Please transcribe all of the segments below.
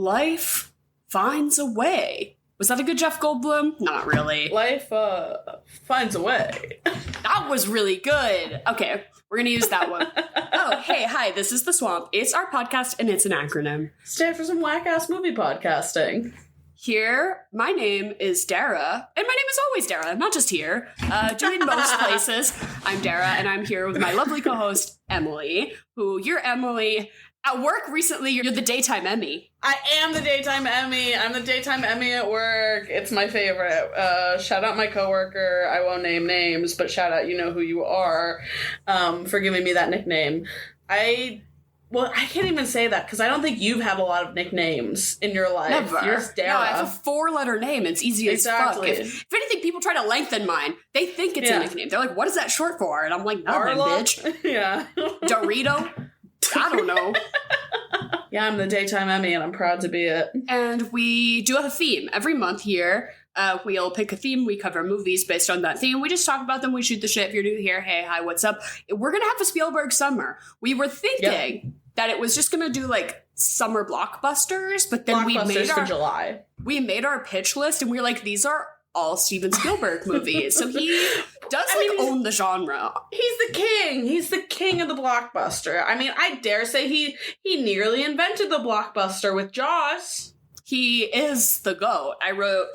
life finds a way. Was that a good Jeff Goldblum? Not really. Life finds a way. That was really good. Okay, we're going to use that one. Oh, hey, hi, this is The Swamp. It's our podcast, and it's an acronym. Stand for some whack-ass movie podcasting. Here, my name is Dara, and my name is always Dara, not just here. Doing most places, I'm Dara, and I'm here with my lovely co-host, Emily, who you're Emily. At work recently, you're the Daytime Emmy. I am the Daytime Emmy. I'm the Daytime Emmy at work. It's my favorite. Shout out my coworker. I won't name names, but shout out, you know who you are, for giving me that nickname. Well, I can't even say that because I don't think you've had a lot of nicknames in your life. Never. You're Dara. No, I have a 4-letter name. It's easy as fuck. If anything, people try to lengthen mine. They think it's a nickname. They're like, what is that short for? And I'm like, nothing, bitch. Yeah. Dorito? I don't know. Yeah, I'm the Daytime Emmy, and I'm proud to be it. And we do have a theme. Every month here, we'll pick a theme. We cover movies based on that theme. We just talk about them. We shoot the shit. If you're new here, hey, hi, what's up? We're going to have a Spielberg Summer. We were thinking that it was just going to do, like, summer blockbusters, but then we made our pitch list, and we were like, these are all Steven Spielberg movies. So he does own the genre. He's the king. He's the king of the blockbuster. I mean, I dare say he nearly invented the blockbuster with Jaws. He is the GOAT. I wrote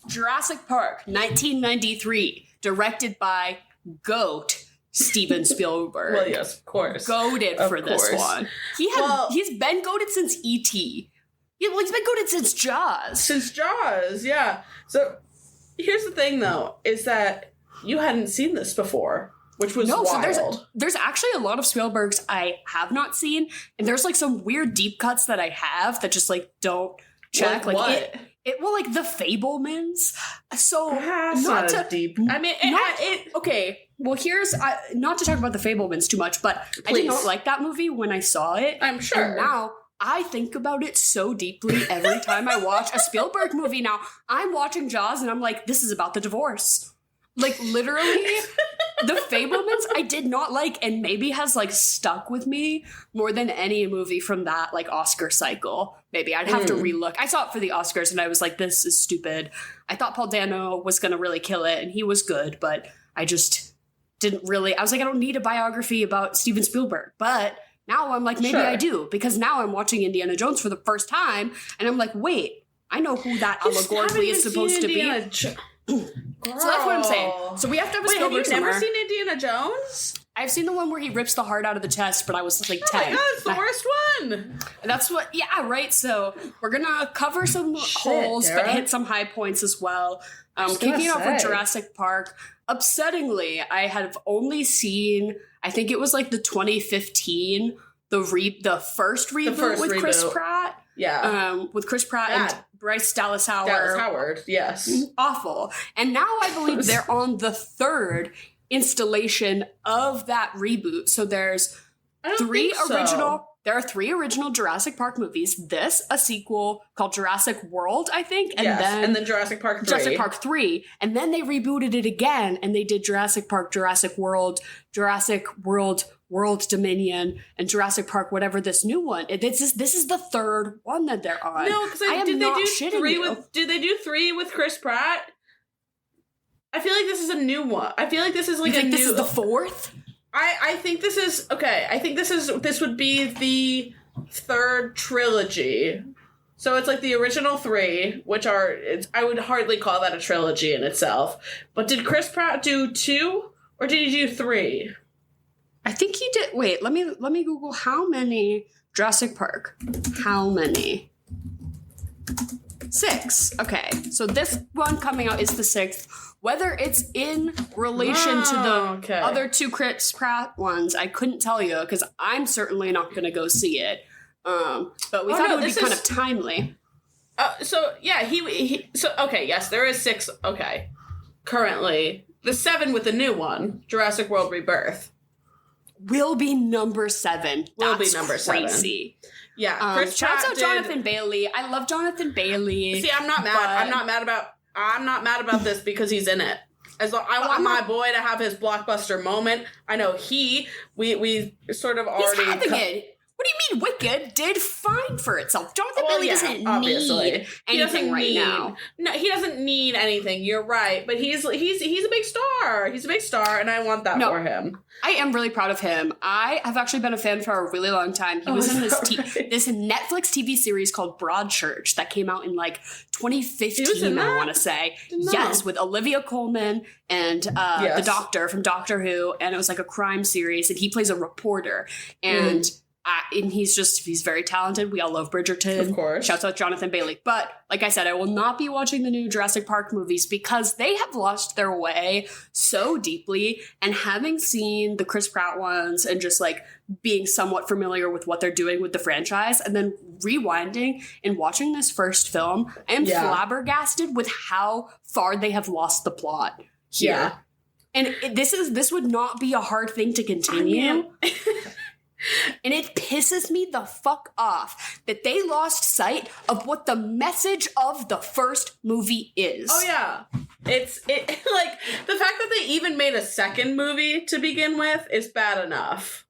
Jurassic Park, 1993, directed by GOAT Steven Spielberg. Well, yes, of course. Goated for this one. He's been goated since E.T. He's been goated since Jaws. Since Jaws, yeah. So here's the thing, though, is that you hadn't seen this before, which was wild. So there's actually a lot of Spielberg's I have not seen, and there's, like, some weird deep cuts that I have that just, like, don't check. Like what? Like, The Fabelmans. So, not deep. I mean, okay. Well, here's, not to talk about The Fabelmans too much, but please. I did not like that movie when I saw it. I'm sure. And now I think about it so deeply every time I watch a Spielberg movie. Now, I'm watching Jaws and I'm like, this is about the divorce. Like, literally, The Fabelmans I did not like, and maybe has, like, stuck with me more than any movie from that, like, Oscar cycle. Maybe I'd have to relook. I saw it for the Oscars and I was like, this is stupid. I thought Paul Dano was going to really kill it, and he was good, but I just didn't really. I was like, I don't need a biography about Steven Spielberg. But now I'm like, maybe I do, because now I'm watching Indiana Jones for the first time, and I'm like, wait, I know who that allegorically is supposed to be. So that's what I'm saying. So we have to have a Spielberg Summer. Have you never seen Indiana Jones? I've seen the one where he rips the heart out of the chest, but I was like 10. Oh my god, it's the worst one! That's what, yeah, right? So we're gonna cover some holes, but hit some high points as well. Kicking off with Jurassic Park. Upsettingly, I have only seen, I think it was like the 2015, the first reboot with Chris Pratt. Yeah. With Chris Pratt and Bryce Dallas Howard. Yes. Awful. And now I believe they're on the third installation of that reboot. So there's there are 3 original Jurassic Park movies. This, a sequel called Jurassic World, I think. And then Jurassic Park 3. Jurassic Park 3. And then they rebooted it again, and they did Jurassic Park, Jurassic World, World Dominion, and Jurassic Park, whatever this new one. This is the third one that they're on. No, because did they do 3 with Chris Pratt? I feel like this is a new one. I feel like this is like this is the 4th? I think this is okay. I think this would be the 3rd trilogy. So it's like the original 3, which I would hardly call that a trilogy in itself. But did Chris Pratt do 2 or did he do 3? I think he did. Wait, let me Google how many Jurassic Park. How many? 6. Okay, so this one coming out is the 6th. Whether it's in relation to the other 2 Chris Pratt ones, I couldn't tell you, because I'm certainly not going to go see it. But we thought it would be kind of timely. So, yeah, yes, there is 6, okay. Currently. The 7 with the new one, Jurassic World Rebirth. Will be number 7. That's crazy. Yeah, Chris Pratt shouts out Jonathan Bailey. I love Jonathan Bailey. See, I'm not mad. I'm not mad about this because he's in it. I want my boy to have his blockbuster moment. I know we sort of already. He's having it. What do you Wicked did fine for itself. Jonathan Bailey doesn't obviously. need anything now. No, he doesn't need anything. You're right, but he's a big star. He's a big star, and I want that for him. I am really proud of him. I have actually been a fan for a really long time. He was in this Netflix TV series called Broadchurch that came out in like 2015, I want to say. Yes, with Olivia Colman and the Doctor from Doctor Who, and it was like a crime series, and he plays a reporter, and he's very talented. We all love Bridgerton. Of course. Shouts out Jonathan Bailey. But like I said, I will not be watching the new Jurassic Park movies because they have lost their way so deeply. And having seen the Chris Pratt ones and just like being somewhat familiar with what they're doing with the franchise, and then rewinding and watching this first film, I am flabbergasted with how far they have lost the plot here. Yeah. And this would not be a hard thing to continue. And it pisses me the fuck off that they lost sight of what the message of the first movie is. Oh yeah. It's like the fact that they even made a second movie to begin with is bad enough.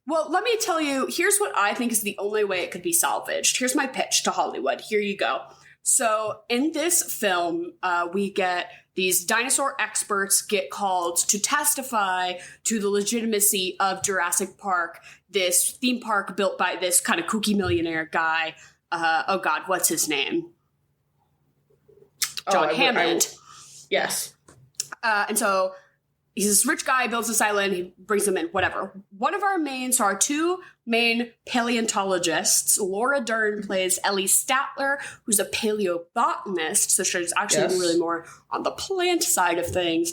Well, let me tell you, here's what I think is the only way it could be salvaged. Here's my pitch to Hollywood. Here you go. So in this film, we get these dinosaur experts get called to testify to the legitimacy of Jurassic Park, this theme park built by this kind of kooky millionaire guy. Oh God, what's his name? John Hammond. Yes. And so he's this rich guy, builds this island, he brings them in, whatever. Our two main paleontologists, Laura Dern plays Ellie Statler, who's a paleobotanist, so she's actually really more on the plant side of things,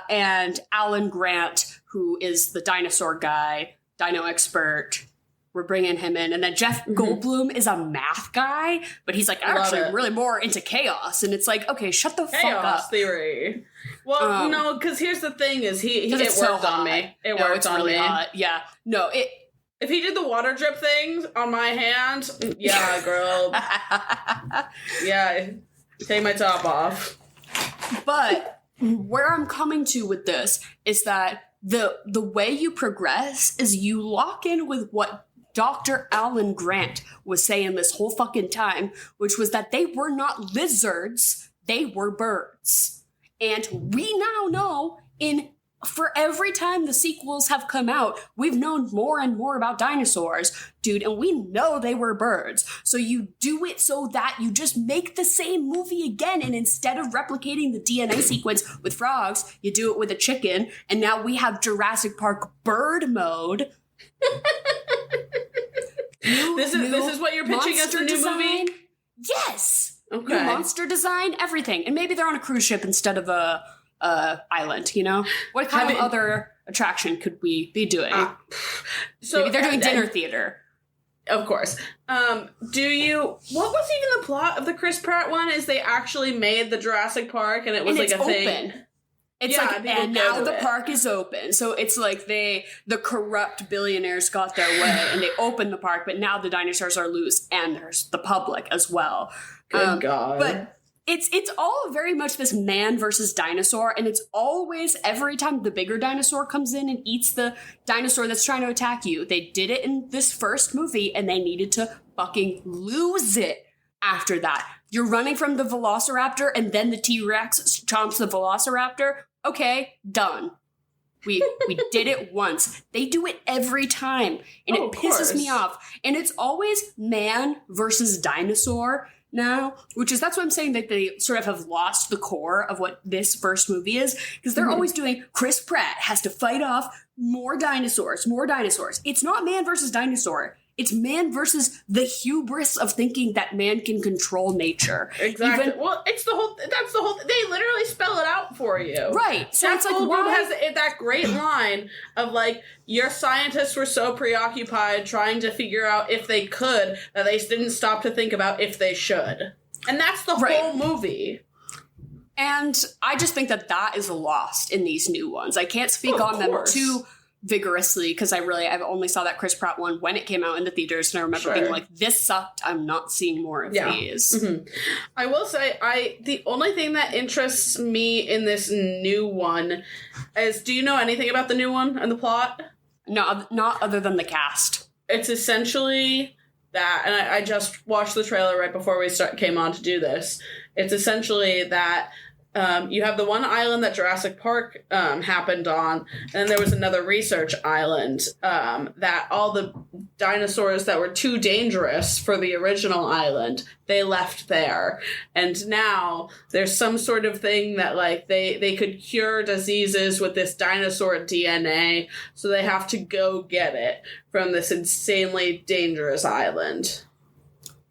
and Alan Grant, who is the dinosaur guy, dino expert. We're bringing him in. And then Jeff Goldblum is a math guy, but he's like, I'm really more into chaos. And it's like, okay, shut the fuck up. Chaos theory. Well, no, because here's the thing is it worked on me. It worked on me. Hot. Yeah. No, if he did the water drip things on my hand, yeah, girl. Yeah, take my top off. But where I'm coming to with this is that the way you progress is you lock in with what Dr. Alan Grant was saying this whole fucking time, which was that they were not lizards, they were birds. And we now know for every time the sequels have come out, we've known more and more about dinosaurs, dude, and we know they were birds. So you do it so that you just make the same movie again, and instead of replicating the DNA sequence with frogs, you do it with a chicken, and now we have Jurassic Park bird mode. This is what you're pitching as a new design? movie? Yes! Okay. New monster design, everything. And maybe they're on a cruise ship instead of a island, you know? What kind of other attraction could we be doing? So maybe they're doing dinner theater. Of course. What was even the plot of the Chris Pratt one? Is they actually made the Jurassic Park and it was like a thing? It's and now the park is open. So it's like the corrupt billionaires got their way and they opened the park, but now the dinosaurs are loose and there's the public as well. Good God. But it's all very much this man versus dinosaur, and it's always every time the bigger dinosaur comes in and eats the dinosaur that's trying to attack you. They did it in this first movie and they needed to fucking lose it after that. You're running from the velociraptor and then the T-Rex chomps the velociraptor. Okay, done. We did it once. They do it every time, and it pisses me off. And it's always man versus dinosaur now, that's what I'm saying, that they sort of have lost the core of what this first movie is, because they're always doing Chris Pratt has to fight off more dinosaurs. It's not man versus dinosaur. It's man versus the hubris of thinking that man can control nature. Exactly. That's the whole, they literally spell it out for you. Right. So it's like, Goldblum has that great line of like, your scientists were so preoccupied trying to figure out if they could, that they didn't stop to think about if they should. And that's the whole movie. And I just think that is lost in these new ones. I can't speak on them too vigorously because I've only saw that Chris Pratt one when it came out in the theaters, and I remember being like, this sucked, I'm not seeing more of these. Mm-hmm. I will say the only thing that interests me in this new one is, do you know anything about the new one and the plot? No, not other than the cast. it's essentially that, and I just watched the trailer right before we came on to do this. It's essentially that you have the one island that Jurassic Park happened on, and then there was another research island that all the dinosaurs that were too dangerous for the original island, they left there. And now there's some sort of thing that, like, they could cure diseases with this dinosaur DNA, so they have to go get it from this insanely dangerous island.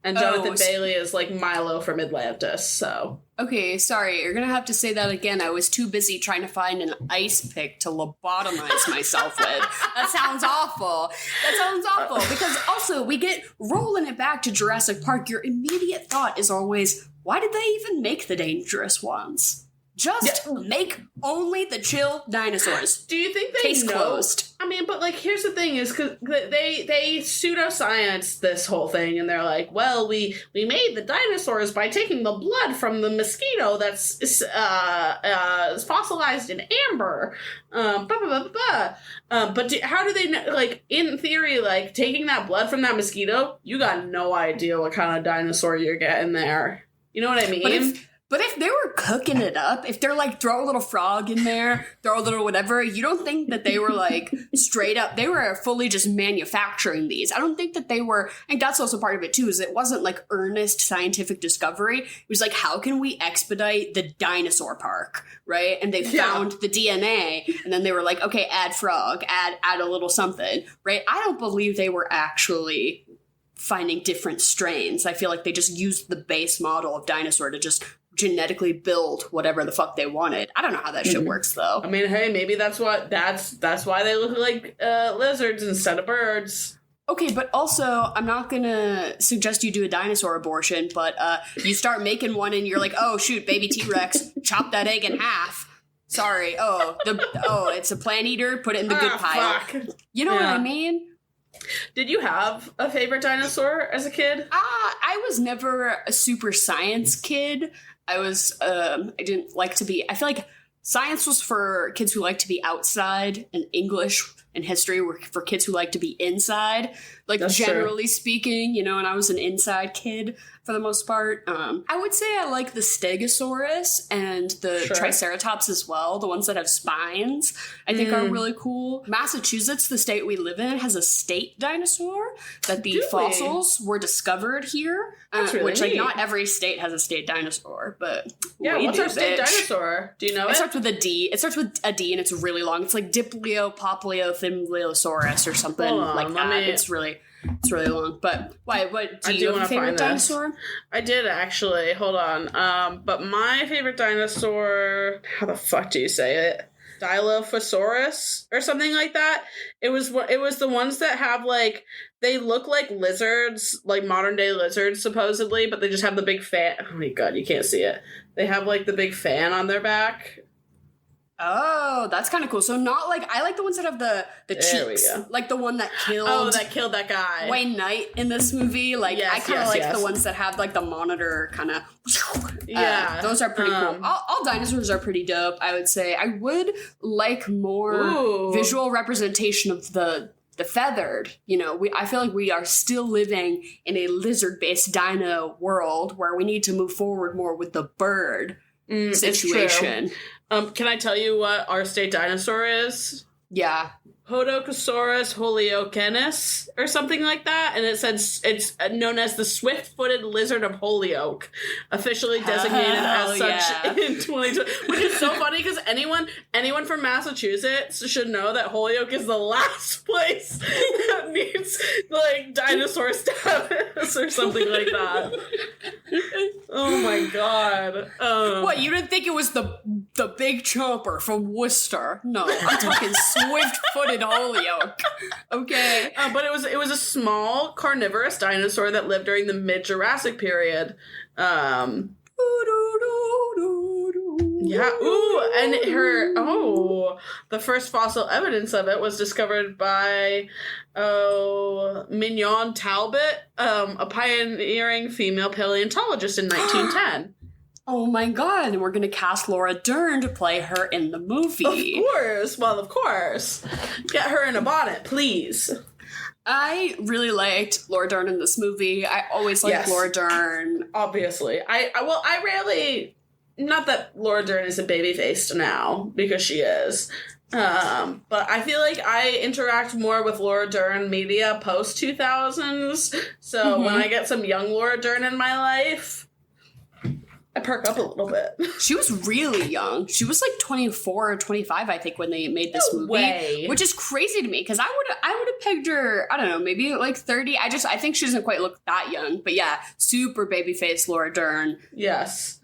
And Jonathan Bailey is like Milo from Atlantis, so... Okay, sorry, you're gonna have to say that again. I was too busy trying to find an ice pick to lobotomize myself with. That sounds awful. Because also, we get rolling it back to Jurassic Park. Your immediate thought is always, why did they even make the dangerous ones? Just make only the chill dinosaurs. Do you think they Case know? Closed. I mean, but, like, here's the thing is, because they pseudoscience this whole thing, and they're like, well, we made the dinosaurs by taking the blood from the mosquito that's fossilized in amber. But how do they know, like, in theory, like, taking that blood from that mosquito, you got no idea what kind of dinosaur you're getting there. You know what I mean? But if they were cooking it up, if they're like, throw a little frog in there, throw a little whatever, you don't think that they were like straight up, they were fully just manufacturing these. I don't think that they were, I think that's also part of it too, is it wasn't like earnest scientific discovery. It was like, how can we expedite the dinosaur park, right? And they found the DNA, and then they were like, okay, add frog, add a little something, right? I don't believe they were actually finding different strains. I feel like they just used the base model of dinosaur to just genetically build whatever the fuck they wanted. I don't know how that shit works though. I mean, hey, maybe that's why they look like lizards instead of birds. Okay, but also, I'm not gonna suggest you do a dinosaur abortion, but you start making one and you're like, oh shoot, baby T-Rex, chop that egg in half. Sorry, it's a plant eater, put it in the good pile. Fuck. You know what I mean? Did you have a favorite dinosaur as a kid? I was never a super science kid. I didn't like to be, I feel like science was for kids who like to be outside, and English and history were for kids who like to be inside. Like, that's generally speaking, you know, and I was an inside kid for the most part. I would say I like the Stegosaurus and the Triceratops as well. The ones that have spines, I think are really cool. Massachusetts, the state we live in, has a state dinosaur that the fossils were discovered here. Really which, like, neat. Not every state has a state dinosaur, but what's our state dinosaur? Do you know it? It starts with a D. It starts with a D, and it's really long. It's like Diplio-Popliothymleosaurus or something like that. It's really long. But why? What do you have a favorite dinosaur? I did actually. Hold on. But my favorite dinosaur. How the fuck do you say it? Dilophosaurus or something like that. It was the ones that have, like, they look like lizards, like modern day lizards supposedly, but they just have the big fan. Oh my god, you can't see it. They have, like, the big fan on their back. Oh, that's kind of cool. So not like, I like the ones that have the cheeks, like the one that killed. Oh, that killed that guy, Wayne Knight, in this movie. Like, I kind of like the ones that have like the monitor kind of. Those are pretty cool. All dinosaurs are pretty dope. I would say I would like more visual representation of the feathered. You know, I feel like we are still living in a lizard-based dino world where we need to move forward more with the bird situation. Can I tell you what our state dinosaur is? Yeah. Podokesaurus holyokenus or something like that, and it says it's known as the swift-footed lizard of Holyoke, officially designated as such in 2020. Which is so funny because anyone from Massachusetts should know that Holyoke is the last place that needs, like, dinosaur status or something like that. Oh my god! What, you didn't think it was the big chomper from Worcester? No, I'm talking swift-footed Holyoke. Okay. But it was a small carnivorous dinosaur that lived during the mid-Jurassic period. Yeah. Ooh, and the first fossil evidence of it was discovered by Mignon Talbot, a pioneering female paleontologist in 1910. Oh my god, and we're gonna cast Laura Dern to play her in the movie. Of course. Well, of course. Get her in a bonnet, please. I really liked Laura Dern in this movie. I always liked Laura Dern. Obviously. I rarely, not that Laura Dern isn't baby-faced now, because she is, but I feel like I interact more with Laura Dern media post-2000s, so when I get some young Laura Dern in my life, I perk up a little bit. She was really young. She was like 24 or 25, I think, when they made this movie. Way. Which is crazy to me, because I would have pegged her, I don't know, maybe like 30. I think she doesn't quite look that young. But yeah, super baby-faced Laura Dern. Yes.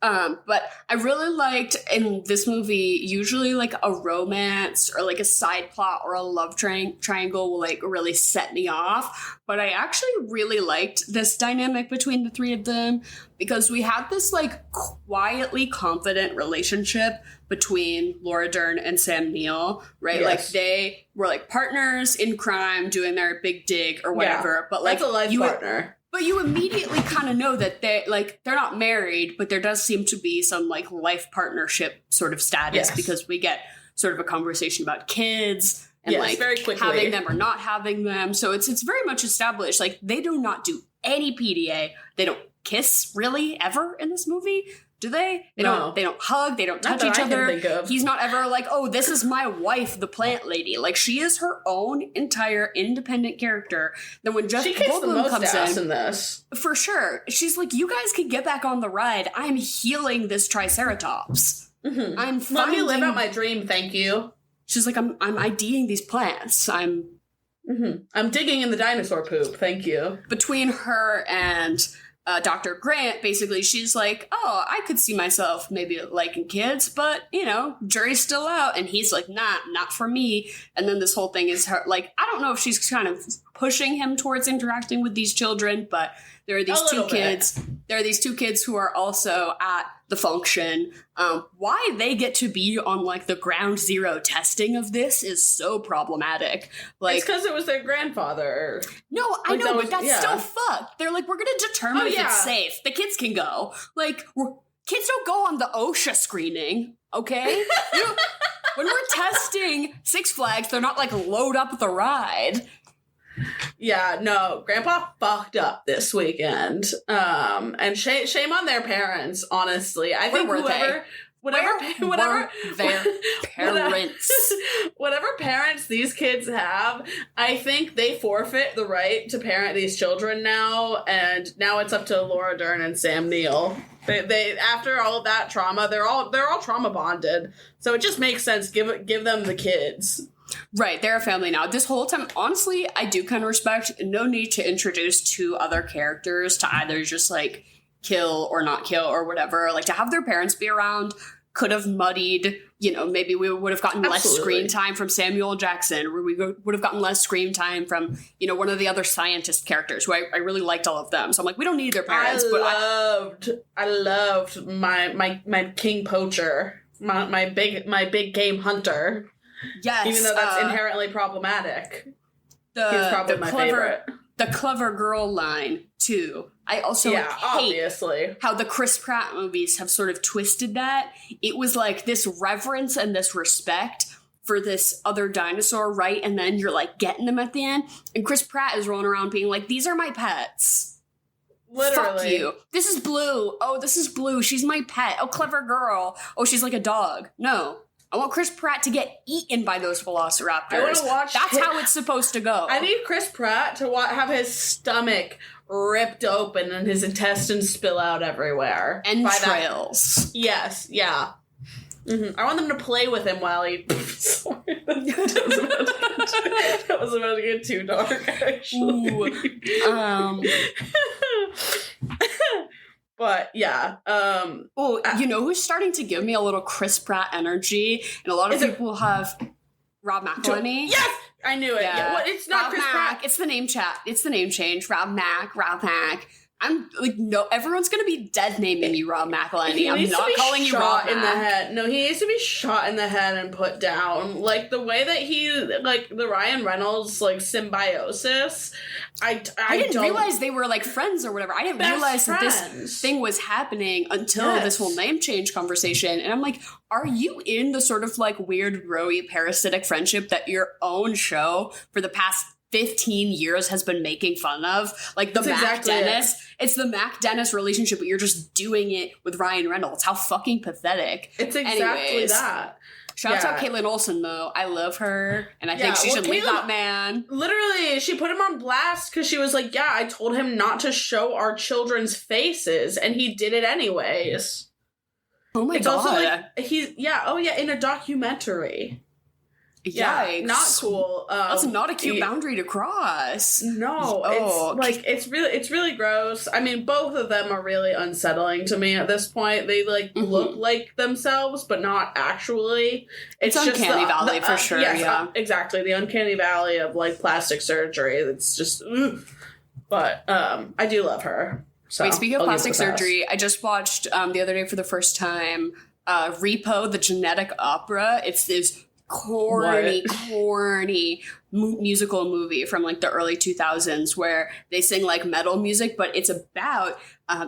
But I really liked in this movie, usually like a romance or like a side plot or a love triangle will like really set me off. But I actually really liked this dynamic between the three of them, because we had this like quietly confident relationship between Laura Dern and Sam Neill, right? Yes. Like they were like partners in crime doing their big dig or whatever. Yeah, but like that's a life partner. But you immediately kind of know that they're not married, but there does seem to be some like life partnership sort of status, because we get sort of a conversation about kids and like very quickly having them or not having them. So it's very much established. Like they do not do any PDA. They don't kiss really ever in this movie. Do they? They don't hug. They don't touch each other. He's not ever like, oh, this is my wife, the plant lady. Like she is her own entire independent character. Then when Jeff Goldblum comes in this, for sure, she's like, you guys can get back on the ride. I'm healing this Triceratops. I'm let me live out my dream. Thank you. She's like, I'm IDing these plants. I'm digging in the dinosaur poop. Thank you. Between her and Dr. Grant, basically, she's like, oh, I could see myself maybe liking kids, but, you know, jury's still out. And he's like, nah, not for me. And then this whole thing is her, like, I don't know if she's kind of pushing him towards interacting with these children, but there are these two kids. There are these two kids who are also at the function. Why they get to be on like the ground zero testing of this is so problematic. Like, it's because it was their grandfather. No, I know, but that's still fucked. They're like, we're going to determine if it's safe. The kids can go. Like, kids don't go on the OSHA screening, okay? When we're testing Six Flags, they're not like load up the ride. Yeah, no, Grandpa fucked up this weekend. And shame on their parents, honestly. I think whatever parents these kids have, I think they forfeit the right to parent these children now, and now it's up to Laura Dern and Sam Neill. They after all of that trauma, they're all trauma bonded. So it just makes sense give them the kids. Right, they're a family now. This whole time, honestly, I do kind of respect no need to introduce two other characters to either just, like, kill or not kill or whatever. Like, to have their parents be around could have muddied, you know, maybe we would have gotten less screen time from Samuel Jackson, or we would have gotten less screen time from, you know, one of the other scientist characters who I really liked all of them. So I'm like, we don't need their parents. I loved my king poacher, my big game hunter. Yes. Even though that's inherently problematic. He's probably my favorite. The clever girl line, too. I also hate obviously how the Chris Pratt movies have sort of twisted that. It was like this reverence and this respect for this other dinosaur, right? And then you're like getting them at the end. And Chris Pratt is rolling around being like, these are my pets. Literally. Fuck you. This is Blue. Oh, this is Blue. She's my pet. Oh, clever girl. Oh, she's like a dog. No. I want Chris Pratt to get eaten by those velociraptors. I want to watch. That's how it's supposed to go. I need Chris Pratt to have his stomach ripped open and his intestines spill out everywhere. Entrails. Yes, yeah. I want them to play with him while he... Sorry, that was about to get too dark, actually. But yeah. You know who's starting to give me a little Chris Pratt energy? And a lot of people have Rob McElhenney. Yes! I knew it. Yeah. Well, it's not Rob Chris Mac. Pratt. It's the name change. Rob Mac. I'm like, no, everyone's gonna be dead naming me Rob McElhenney. I'm not calling you Rob in Mac. the head. No, he needs to be shot in the head and put down. Like the way that he, like the Ryan Reynolds, like symbiosis. I didn't realize they were like friends or whatever. I didn't realize that this thing was happening until this whole name change conversation. And I'm like, are you in the sort of like weird, rowy, parasitic friendship that your own show for the past 15 years has been making fun of. Like the That's Mac exactly Dennis. It's the Mac Dennis relationship, but you're just doing it with Ryan Reynolds. How fucking pathetic. It's exactly Anyways, that. Shouts out Caitlin Olsen, though. I love her, and I think she should leave that man. Literally, she put him on blast because she was like, yeah, I told him not to show our children's faces, and he did it anyways. Oh my God. Also like, in a documentary. Yikes. Yeah, not cool. That's not a cute boundary to cross. No, it's really gross. I mean, both of them are really unsettling to me at this point. They look like themselves, but not actually. It's just uncanny valley for sure. Yes, yeah, exactly. The uncanny valley of like plastic surgery. It's just, but I do love her. So, wait, speaking of plastic surgery, I just watched the other day for the first time Repo, the genetic opera. It's this corny musical movie from like the early 2000s where they sing like metal music, but it's about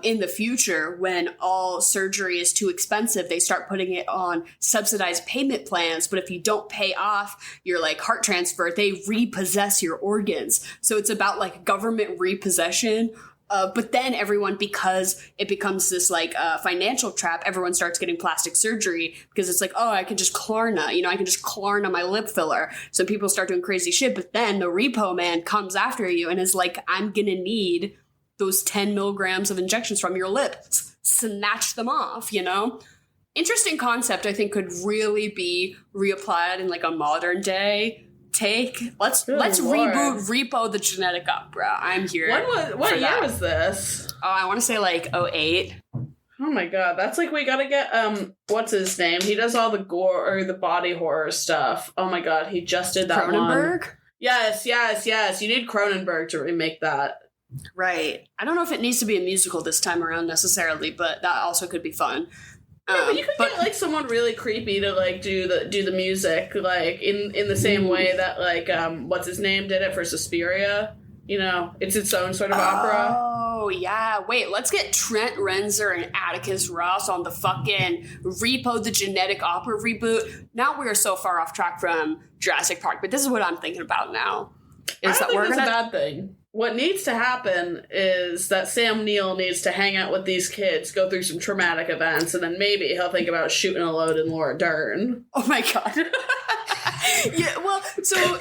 in the future when all surgery is too expensive, they start putting it on subsidized payment plans, but if you don't pay off your like heart transfer, they repossess your organs. So it's about like government repossession. But then everyone, because it becomes this like financial trap, everyone starts getting plastic surgery because it's like, oh, I can just Klarna, I can just Klarna my lip filler. So people start doing crazy shit. But then the repo man comes after you and is like, I'm going to need those 10 milligrams of injections from your lip. Snatch them off, Interesting concept, I think, could really be reapplied in like a modern day take. Let's reboot Repo the Genetic Opera. I'm here. What year was this? Oh, I want to say like 2008. Oh my god, that's like we gotta get what's his name? He does all the gore or the body horror stuff. Oh my god, he just did that Cronenberg? one. Yes. You need Cronenberg to remake that. Right. I don't know if it needs to be a musical this time around necessarily, but that also could be fun. Yeah, but you could get like someone really creepy to like do the music like in the same way that like what's his name did it for Suspiria. It's its own sort of opera. Oh yeah, wait, let's get Trent Reznor and Atticus Ross on the fucking Repo the Genetic Opera reboot. Now we are so far off track from Jurassic Park, but this is what I'm thinking about now. I don't think that's a bad thing. What needs to happen is that Sam Neill needs to hang out with these kids, go through some traumatic events, and then maybe he'll think about shooting a load in Laura Dern. Oh my god. Yeah, well, so...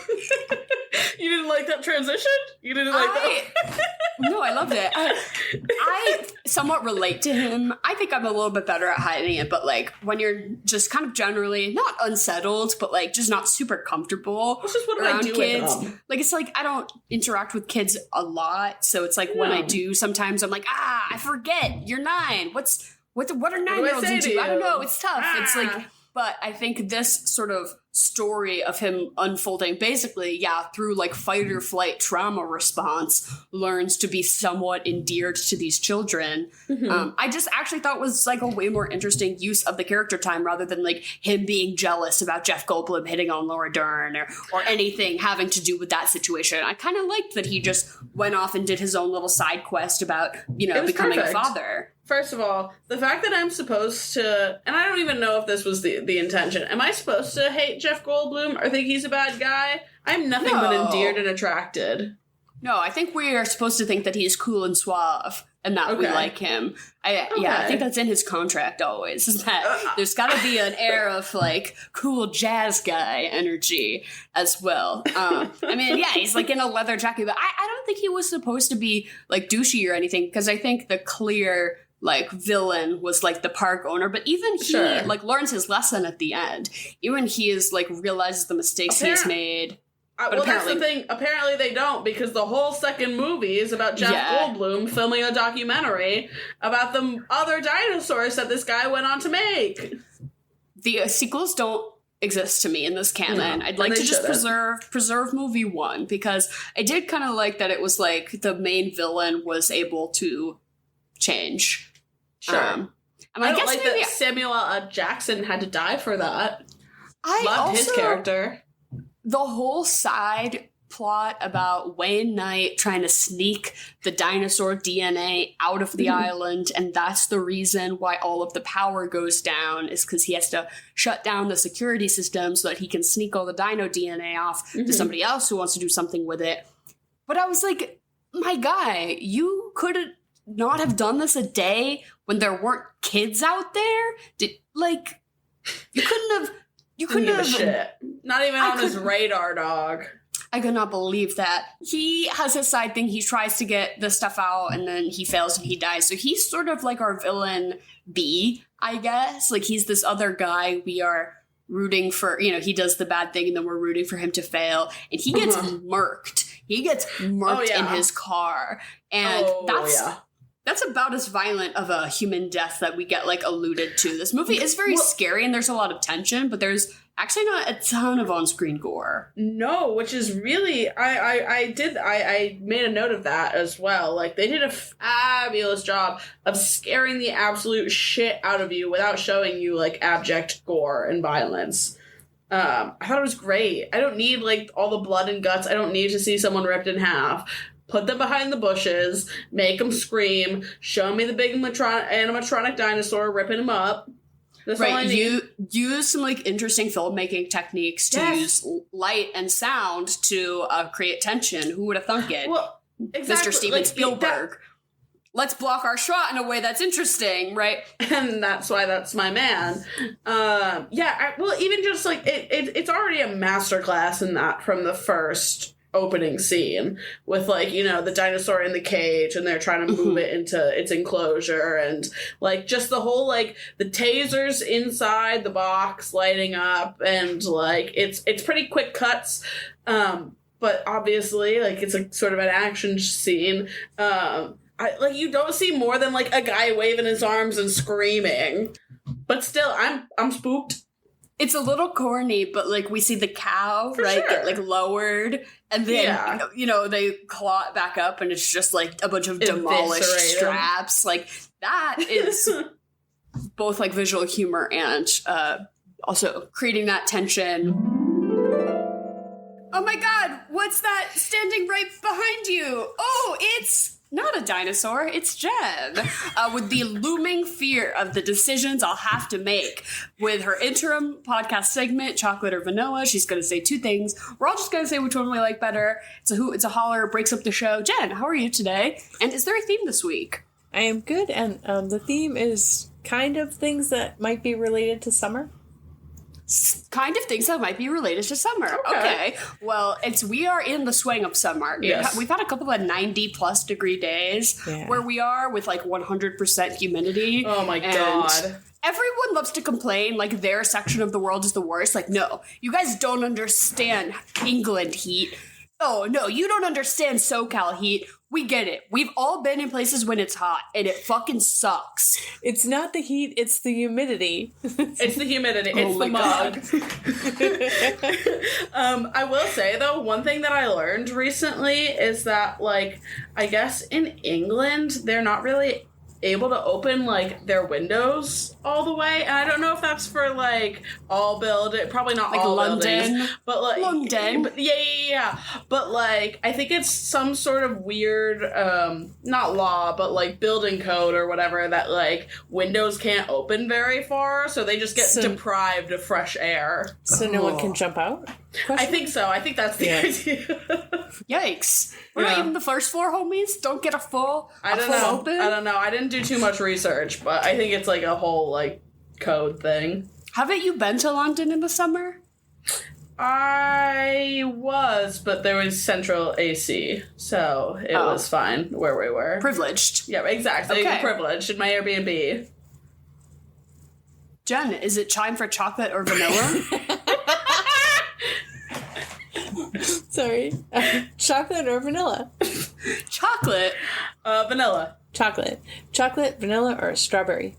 You didn't like that transition? You didn't like that? No, I loved it. I somewhat relate to him. I think I'm a little bit better at hiding it, but like when you're just kind of generally not unsettled, but like just not super comfortable around kids. Like it's like I don't interact with kids a lot, so it's like when I do, sometimes I'm like, I forget. You're 9. What are 9-year-olds into? I don't know. It's tough. It's like. But I think this sort of story of him unfolding basically, through like fight or flight trauma response, learns to be somewhat endeared to these children. Mm-hmm. I just actually thought was like a way more interesting use of the character time rather than like him being jealous about Jeff Goldblum hitting on Laura Dern or anything having to do with that situation. I kind of liked that he just went off and did his own little side quest about, becoming a father. First of all, the fact that I'm supposed to, and I don't even know if this was the intention, am I supposed to hate Jeff Goldblum or think he's a bad guy? I'm nothing but endeared and attracted. No, I think we are supposed to think that he's cool and suave and that we like him. I think that's in his contract always, is that there's got to be an air of like cool jazz guy energy as well. He's like in a leather jacket, but I don't think he was supposed to be like douchey or anything because I think the clear like villain was like the park owner, but even he like learns his lesson at the end. Even he is like realizes the mistakes he's made. That's the thing. Apparently they don't, because the whole second movie is about Jeff Goldblum filming a documentary about the other dinosaurs that this guy went on to make. The sequels don't exist to me in this canon. I'd like to just preserve movie 1 because I did kind of like that it was like the main villain was able to change. Sure. I don't like that Samuel L. Jackson had to die for that. I loved his character. The whole side plot about Wayne Knight trying to sneak the dinosaur DNA out of the island, and that's the reason why all of the power goes down, is because he has to shut down the security system so that he can sneak all the dino DNA off to somebody else who wants to do something with it. But I was like, my guy, you could not have done this a day when there weren't kids out there? You couldn't have shit. Not even on his radar, dog. I could not believe that. He has his side thing. He tries to get the stuff out, and then he fails and he dies. So he's sort of like our villain B, I guess. Like, he's this other guy we are rooting for. You know, he does the bad thing, and then we're rooting for him to fail. And he gets murked. He gets murked in his car. And that's about as violent of a human death that we get, like, alluded to. This movie is very scary, and there's a lot of tension, but there's actually not a ton of on-screen gore. No, which is really... I made a note of that as well. Like, they did a fabulous job of scaring the absolute shit out of you without showing you, like, abject gore and violence. I thought it was great. I don't need, like, all the blood and guts. I don't need to see someone ripped in half. Put them behind the bushes, make them scream, show me the big animatronic dinosaur ripping them up. That's all I need. You use some, like, interesting filmmaking techniques to use light and sound to create tension. Who would have thunk it? Well, exactly. Mr. Steven Spielberg. Let's block our shot in a way that's interesting, right? And that's why that's my man. Even just, like, it's already a masterclass in that from the first opening scene with, like, you know, the dinosaur in the cage and they're trying to move it into its enclosure, and, like, just the whole, like, the tasers inside the box lighting up, and, like, it's pretty quick cuts, but obviously, like, it's a sort of an action scene. You don't see more than, like, a guy waving his arms and screaming, but still, I'm spooked. It's a little corny, but, like, we see the cow, get, like, lowered, and then, you know, they claw it back up, and it's just, like, a bunch of demolished straps. Like, that is both, like, visual humor and also creating that tension. Oh my god, what's that standing right behind you? Oh, it's... not a dinosaur, it's Jen, with the looming fear of the decisions I'll have to make. With her interim podcast segment, Chocolate or Vanilla, she's going to say two things. We're all just going to say which one we like better. It's a hoot, it's a holler, breaks up the show. Jen, how are you today? And is there a theme this week? I am good, and the theme is kind of things that might be related to summer. Kind of things that might be related to summer. Okay. Well, we are in the swing of summer. Yes. We've had a couple of 90-plus degree days where we are with, like, 100% humidity. Oh, my God. Everyone loves to complain, like, their section of the world is the worst. Like, no, you guys don't understand England heat. Oh, no, you don't understand SoCal heat. We get it. We've all been in places when it's hot, and it fucking sucks. It's not the heat, it's the humidity. It's the humidity. It's the mug. I will say, though, one thing that I learned recently is that, like, I guess in England, they're not really able to open, like, their windows all the way, and I don't know if that's for, like, all probably not like all London buildings, but, like, London, but, like, I think it's some sort of weird not law, but, like, building code or whatever, that, like, windows can't open very far, so they just get deprived of fresh air. So no one can jump out? I think so. I think that's the idea. Yikes. We're not even the first floor homies? Don't get a full open? I don't know. I didn't do too much research, but I think it's, like, a whole, like, code thing. Haven't you been to London in the summer? I was, but there was central AC, so it was fine where we were. Privileged. Yeah, exactly. Okay. Privileged in my Airbnb. Jen, is it time for chocolate or vanilla? Sorry. Chocolate or vanilla? Chocolate. Vanilla. Chocolate. Chocolate, vanilla, or strawberry?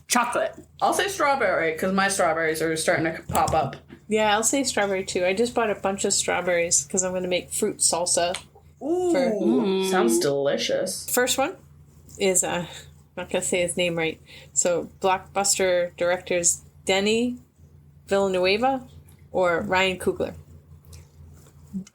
Chocolate. I'll say strawberry, because my strawberries are starting to pop up. Yeah, I'll say strawberry, too. I just bought a bunch of strawberries, because I'm going to make fruit salsa. Ooh, sounds delicious. First one is, I'm not going to say his name right. So, blockbuster directors Denis Villeneuve or Ryan Coogler?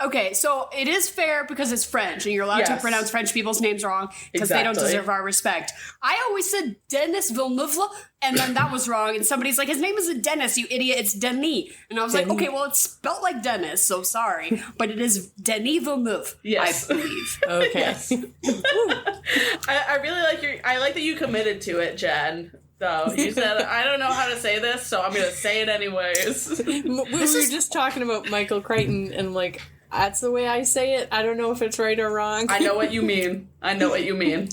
Okay, so it is fair because it's French, and you're allowed to Yes. pronounce French people's names wrong because they don't Exactly. deserve our respect. I always said Denis Villeneuve, and then that was wrong, and somebody's like, his name isn't Dennis, you idiot, it's Denis. And I was like, Denis. okay, well, it's spelled like Dennis, so sorry, but it is Denis Villeneuve, Yes. I believe. Okay. Yes. I really I like that you committed to it, Jen. Though you said, I don't know how to say this, so I'm going to say it anyways. We were just talking about Michael Crichton, and like, that's the way I say it. I don't know if it's right or wrong. I know what you mean. I know what you mean.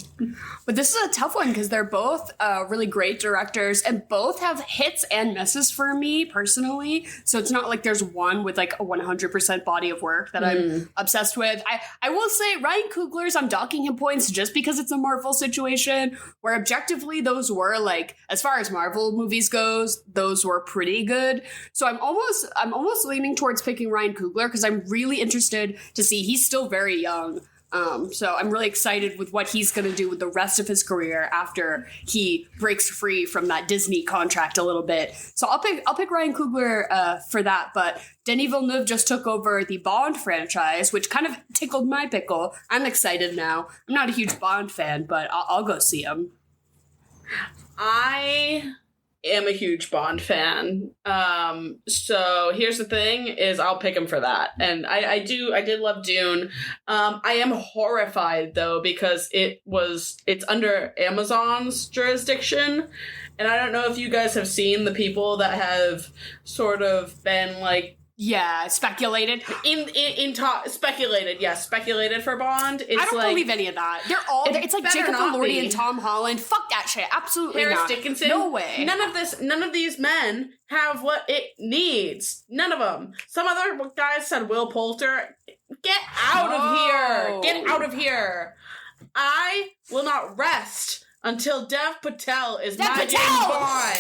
But this is a tough one because they're both really great directors and both have hits and misses for me personally. So it's not like there's one with like a 100% body of work that I'm obsessed with. I will say Ryan Coogler's, I'm docking him points just because it's a Marvel situation where objectively those were like, as far as Marvel movies goes, those were pretty good. So I'm almost leaning towards picking Ryan Coogler because I'm really interested to see, he's still very young. So I'm really excited with what he's going to do with the rest of his career after he breaks free from that Disney contract a little bit. So I'll pick Ryan Coogler for that. But Denis Villeneuve just took over the Bond franchise, which kind of tickled my pickle. I'm excited now. I'm not a huge Bond fan, but I'll go see him. I am a huge Bond fan. So here's the thing is I'll pick him for that. And I did love Dune. I am horrified though, because it's under Amazon's jurisdiction. And I don't know if you guys have seen the people that have sort of been like, Yeah, speculated. Speculated for Bond. It's I don't like, believe any of that. They're all. It's like better Jacob not Elordi be. and Tom Holland. Fuck that shit. Absolutely Harris not. Dickinson. No way. None of these men have what it needs. None of them. Some other guys said Will Poulter. Get out of here. Get out of here. I will not rest until Dev Patel is Dev my Patel! James Bond.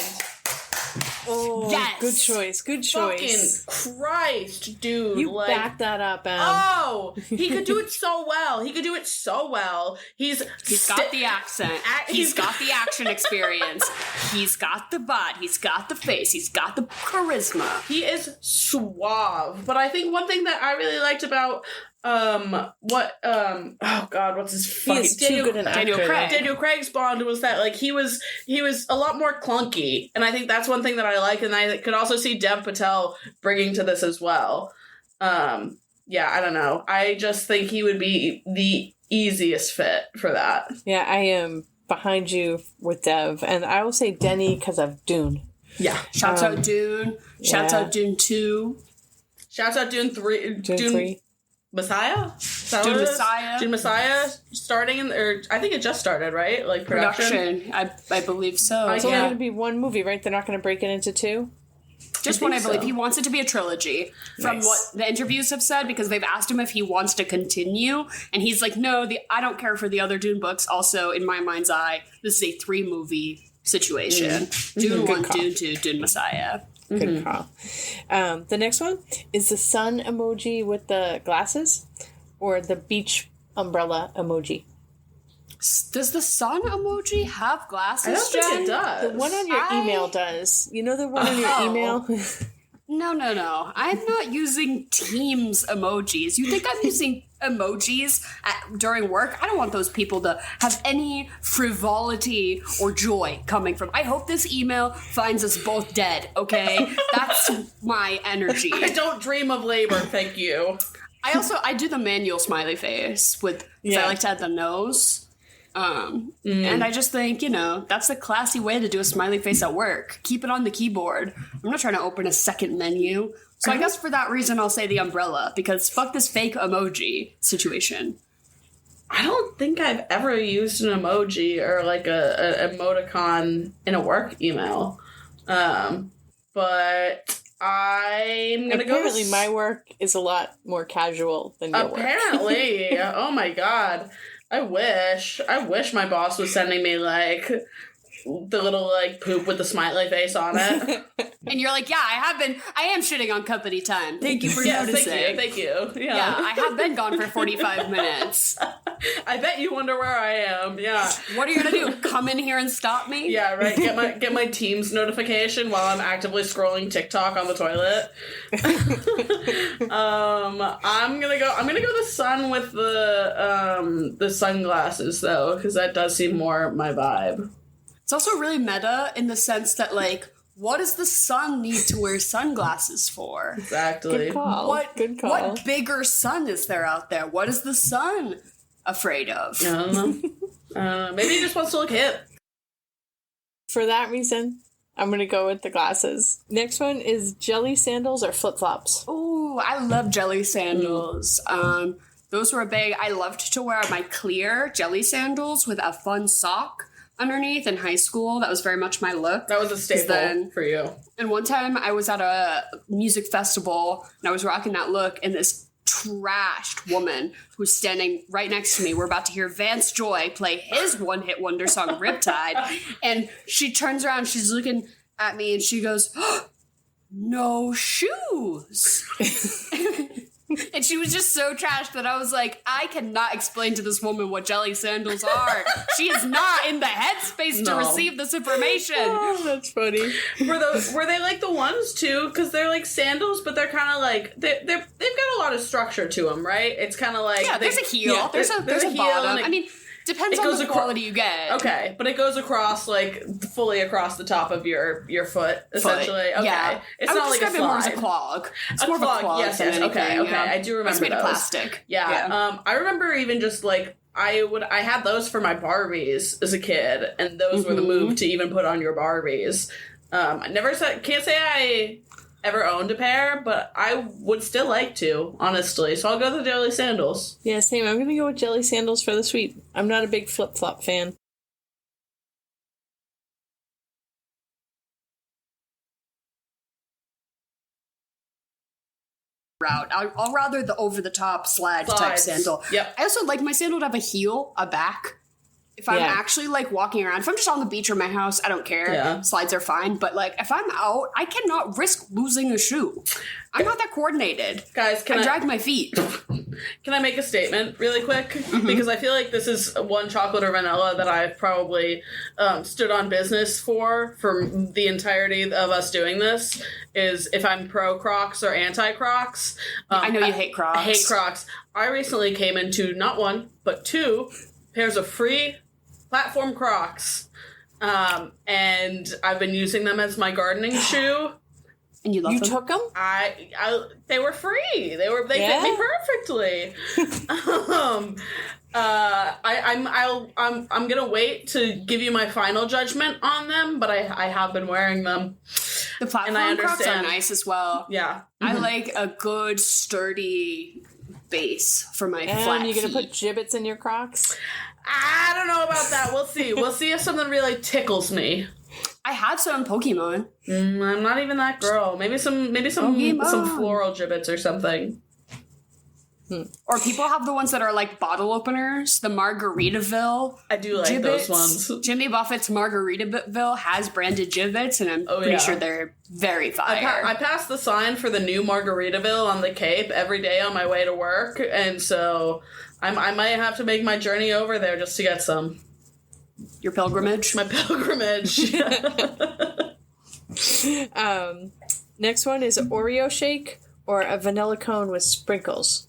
Oh, Yes. good choice. Good choice. Fucking Christ, dude. You like, back that up, Em. Oh, he could do it so well. He's got the accent. He's got the action experience. He's got the butt. He's got the face. He's got the charisma. He is suave. But I think one thing that I really liked about what's his fucking He's too good an actor. Daniel Craig. Daniel Craig's Bond was that like he was a lot more clunky, and I think that's one thing that I like, and I could also see Dev Patel bringing to this as well. Yeah, I don't know. I just think he would be the easiest fit for that. Yeah, I am behind you with Dev, and I will say Denny because of Dune. Yeah. Shouts out Dune. Shouts yeah. out Dune 2. Shouts out Dune 3. Dune 3. Messiah? Is that Dune what it is? Messiah. Dune Messiah starting I think it just started, right? Like production. I believe so. It's only Yeah. going to be one movie, right? They're not going to break it into two? Just I one, I think believe. so. He wants it to be a trilogy, from Nice. what the interviews have said, because they've asked him if he wants to continue, and he's like, no, I don't care for the other Dune books. Also, in my mind's eye, this is a 3-movie situation. Dune 1, call. Dune 2, Dune Messiah. Good call. The next one is the sun emoji with the glasses or the beach umbrella emoji. Does the sun emoji have glasses, I don't think Jen? it does. The one on your email does. You know the one on your email? No. I'm not using Teams emojis. You think I'm using emojis during work? I don't want those people to have any frivolity or joy coming from. I hope this email finds us both dead, okay? That's my energy. I don't dream of labor, thank you. I do the manual smiley face with, Yeah. I like to add the nose. And I just think, that's a classy way to do a smiley face at work. Keep it on the keyboard. I'm not trying to open a second menu. So I guess for that reason, I'll say the umbrella, because fuck this fake emoji situation. I don't think I've ever used an emoji or like a emoticon in a work email. But I'm gonna Apparently go. my work is a lot more casual than your work. Apparently. Oh my god. I wish my boss was sending me like the little like poop with the smiley face on it. And you're like, yeah, I am shitting on company time. Thank you for noticing. Thank you. Yeah, I have been gone for 45 minutes. I bet you wonder where I am. Yeah. What are you gonna do? Come in here and stop me? Yeah, right. Get my Teams notification while I'm actively scrolling TikTok on the toilet. I'm gonna go the sun with the sunglasses though, because that does seem more my vibe. It's also really meta in the sense that, like, what does the sun need to wear sunglasses for? Exactly. Good call. Good call. What bigger sun is there out there? What is the sun afraid of? I don't know. Maybe he just wants to look hip. For that reason, I'm going to go with the glasses. Next one is jelly sandals or flip-flops. Ooh, I love jelly sandals. Those were big. I loved to wear my clear jelly sandals with a fun sock underneath in high school. That was very much my look. That was a staple for you. And one time I was at a music festival and I was rocking that look, and this trashed woman who was standing right next to me, we're about to hear Vance Joy play his one-hit wonder song Riptide, and she turns around, she's looking at me and she goes, oh, no shoes. And she was just so trashed that I was like, I cannot explain to this woman what jelly sandals are. She is not in the headspace to receive this information. Oh, that's funny. Were they like the ones too? Because they're like sandals, but they're kind of like they've got a lot of structure to them, right? It's kind of like there's a heel, yeah, there's a heel, bottom. I mean, depends on the quality you get. Okay, but it goes across, like, fully across the top of your foot, essentially. Okay. Yeah. It's not like a slide. It more as a clog. It's more of a clog. Yes, okay. Yeah. I do remember it's made those. of plastic. Yeah. I remember even just, like, I had those for my Barbies as a kid, and those were the move to even put on your Barbies. Can't say I ever owned a pair, but I would still like to, honestly. So I'll go with the jelly sandals. Yeah, same. I'm going to go with jelly sandals for the sweet. I'm not a big flip-flop fan. Route. I'll rather the over-the-top slide type sandal. Yep. I also like my sandal to have a heel, a back. If I'm actually, like, walking around, if I'm just on the beach or my house, I don't care. Yeah. Slides are fine. But, like, if I'm out, I cannot risk losing a shoe. I'm not that coordinated. Guys, I drag my feet. Can I make a statement really quick? Because I feel like this is one chocolate or vanilla that I've probably stood on business for the entirety of us doing this, is if I'm pro Crocs or anti Crocs. I know you hate Crocs. I hate Crocs. I recently came into not one, but 2 pairs of free platform Crocs, and I've been using them as my gardening shoe. And you love them? You took them? They were free. They fit me perfectly. I'm gonna wait to give you my final judgment on them, but I have been wearing them. The platform Crocs are nice as well. Yeah, I like a good sturdy base for my flat feet. You're gonna put gibbets in your Crocs? I don't know about that. We'll see. We'll see if something really tickles me. I had some Pokemon. I'm not even that girl. Maybe some floral gibbets or something. Or people have the ones that are like bottle openers, the Margaritaville. I do like gibbets. those ones. Jimmy Buffett's Margaritaville has branded gibbets, and I'm pretty sure they're very fire. I pass the sign for the new Margaritaville on the Cape every day on my way to work, and so I might have to make my journey over there just to get some. Your pilgrimage? My pilgrimage. Next one is an Oreo shake or a vanilla cone with sprinkles.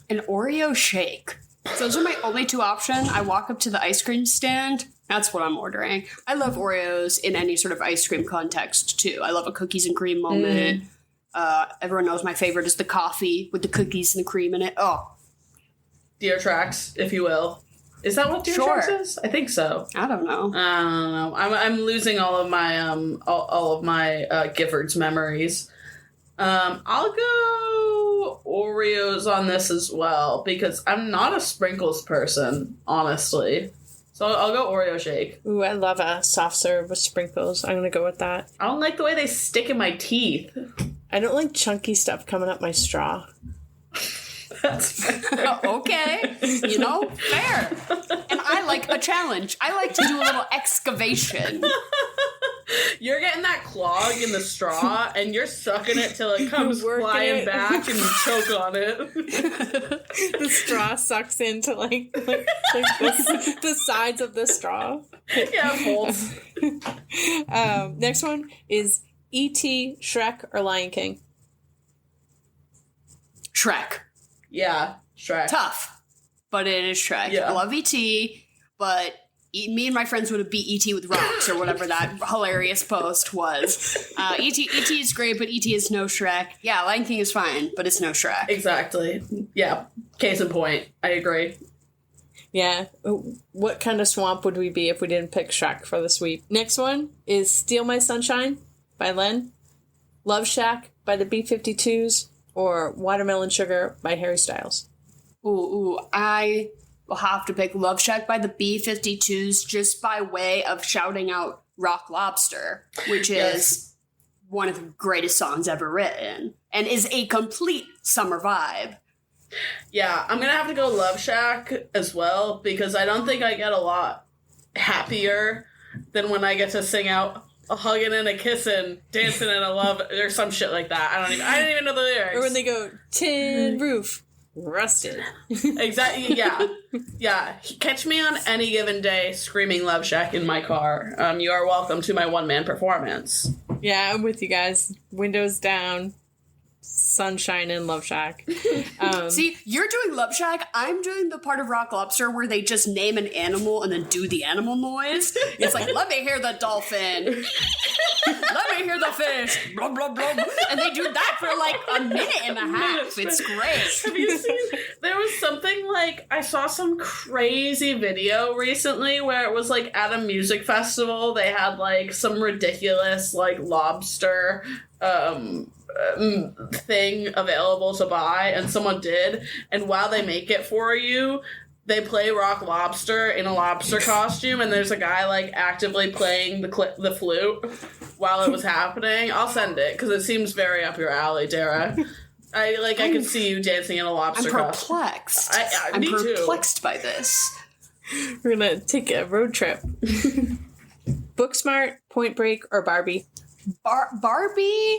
An Oreo shake. So those are my only 2 options. I walk up to the ice cream stand. That's what I'm ordering. I love Oreos in any sort of ice cream context, too. I love a cookies and cream moment. Everyone knows my favorite is the coffee with the cookies and the cream in it. Oh. Deer tracks, if you will. Is that what Deer Tracks is? I think so. I don't know. I'm losing all of my Giffords memories. I'll go Oreos on this as well because I'm not a sprinkles person, honestly. So I'll go Oreo shake. Ooh, I love a soft serve with sprinkles. I'm gonna go with that. I don't like the way they stick in my teeth. I don't like chunky stuff coming up my straw. That's fair. Okay. Fair. And I like a challenge. I like to do a little excavation. You're getting that clog in the straw, and you're sucking it till it comes flying back, and you choke on it. The straw sucks into like the sides of the straw. Yeah, folds. Next one is E.T., Shrek, or Lion King. Shrek. Yeah, Shrek. Tough, but it is Shrek. Yeah. I love E.T., but me and my friends would have beat E.T. with rocks or whatever that hilarious post was. E.T. is great, but E.T. is no Shrek. Yeah, Lion King is fine, but it's no Shrek. Exactly. Yeah. Case in point. I agree. Yeah. What kind of swamp would we be if we didn't pick Shrek for the sweep? Next one is Steal My Sunshine by Len, Love Shack by the B-52s, or Watermelon Sugar by Harry Styles. Ooh, I will have to pick Love Shack by the B-52s just by way of shouting out Rock Lobster, which is one of the greatest songs ever written and is a complete summer vibe. Yeah, I'm gonna have to go Love Shack as well, because I don't think I get a lot happier than when I get to sing out a hugging and a kissing, dancing and a love, or some shit like that. I don't even know the lyrics. Or when they go, tin roof, rusted. Exactly, yeah. Yeah. Catch me on any given day screaming Love Shack in my car. You are welcome to my one-man performance. Yeah, I'm with you guys. Windows down, sunshine and Love Shack. See, you're doing Love Shack. I'm doing the part of Rock Lobster where they just name an animal and then do the animal noise. It's like, let me hear the dolphin. Let me hear the fish. Blah, blah, blah. And they do that for like a minute and a half. It's great. Have you seen, there was something like, I saw some crazy video recently where it was like at a music festival, they had like some ridiculous like lobster thing available to buy, and someone did, and while they make it for you, they play Rock Lobster in a lobster costume, and there's a guy like actively playing the flute while it was happening. I'll send it because it seems very up your alley, Dara. I could see you dancing in a lobster costume. Perplexed. Me I'm too. perplexed by this. We're gonna take a road trip. Booksmart, Point Break, or Barbie? Barbie,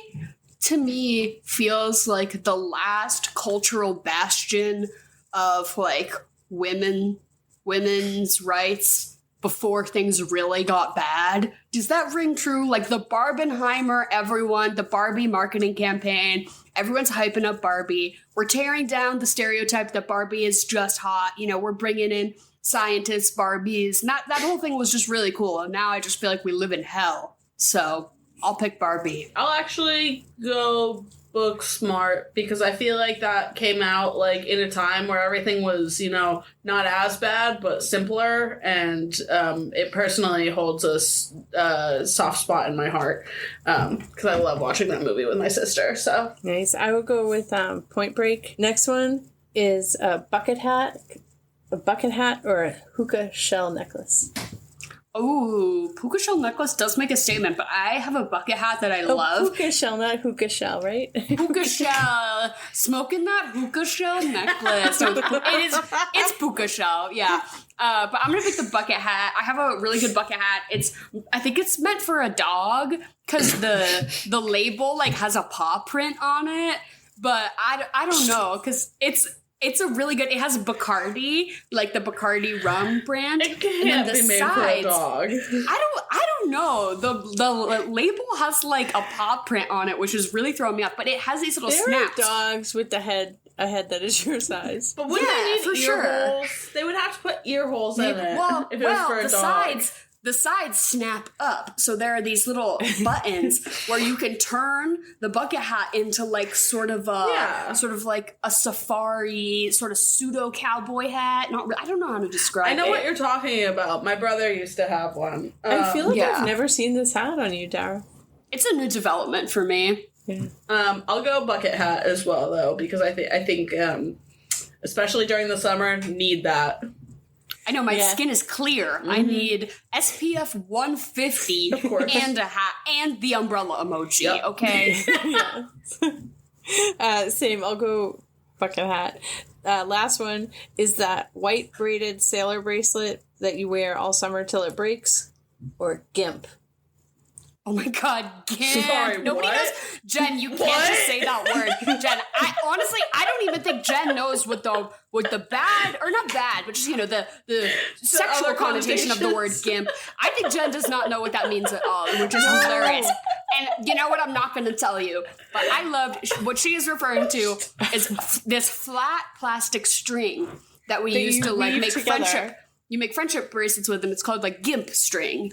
to me, feels like the last cultural bastion of like women's rights before things really got bad. Does that ring true? Like the Barbenheimer, the Barbie marketing campaign, everyone's hyping up Barbie. We're tearing down the stereotype that Barbie is just hot. You know, we're bringing in scientists, Barbies. That whole thing was just really cool. And now I just feel like we live in hell. So I'll pick Barbie. I'll actually go Booksmart, because I feel like that came out like in a time where everything was, not as bad but simpler, and it personally holds a soft spot in my heart because I love watching that movie with my sister. So Nice. I will go with Point Break. Next one is a bucket hat or a hookah shell necklace. Oh, puka shell necklace does make a statement, but I have a bucket hat that I love. Hookah shell, not hookah shell, right? Hookah shell. Smoking that hookah shell necklace. No, it's puka shell, yeah. But I'm gonna pick the bucket hat. I have a really good bucket hat. I think it's meant for a dog because the label like has a paw print on it. But I don't know, because it's a really good. It has Bacardi, like the Bacardi rum brand. it can't be made for a dog. I don't know. The label has like a paw print on it, which is really throwing me off. But it has these little There snaps. are dogs with a head that is your size. But wouldn't they need for ear sure. holes? They would have to put ear holes in it Well, if it was for a dog. the sides snap up. So there are these little buttons where you can turn the bucket hat into like sort of like a safari, sort of pseudo cowboy hat. I don't know how to describe it. I know what you're talking about. My brother used to have one. I feel like yeah. I've never seen this hat on you, Dara. It's a new development for me. Yeah. I'll go bucket hat as well, though, because I think especially during the summer, need that. I know my skin is clear. Mm-hmm. I need SPF 150 of course. And a hat and the umbrella emoji. Yep. Okay. Same. I'll go bucket hat. Last one is that white braided sailor bracelet that you wear all summer till it breaks, or GIMP? Oh my God, GIMP. Sorry, Nobody what? knows. Jen, you can't just say that word. Jen, I don't even think Jen knows what the bad, or not bad, but just, the sexual other connotation of the word GIMP. I think Jen does not know what that means at all, which is hilarious. And you know what? I'm not going to tell you, but I love what she is referring to is this flat plastic string that we used to like make together. friendship. You make friendship bracelets with them. It's called like GIMP string.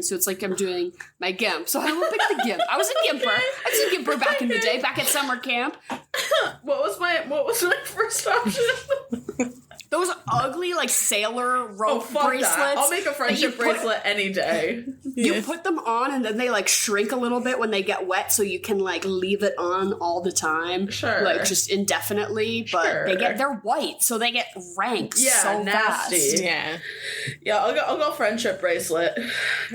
So it's like I'm doing my GIMP. So I will pick the GIMP. I was a GIMper. I was a GIMper back in the day, back at summer camp. What was my first option? Those ugly like sailor rope bracelets. That. I'll make a friendship bracelet any day. You put them on and then they like shrink a little bit when they get wet, so you can like leave it on all the time. Sure. Like just indefinitely. But Sure. they're white, so they get rank so nasty. fast. Yeah, I'll go friendship bracelet.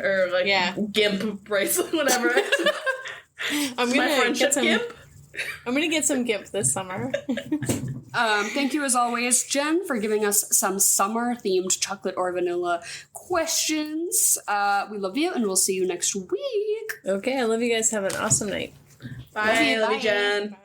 Or like GIMP bracelet, whatever. I'm My gonna friendship get some GIMP. I'm gonna get some GIMP this summer. Thank you as always, Jen, for giving us some summer-themed chocolate or vanilla questions. We love you, and we'll see you next week. Okay, I love you guys. Have an awesome night. Bye, love you, bye. Jen.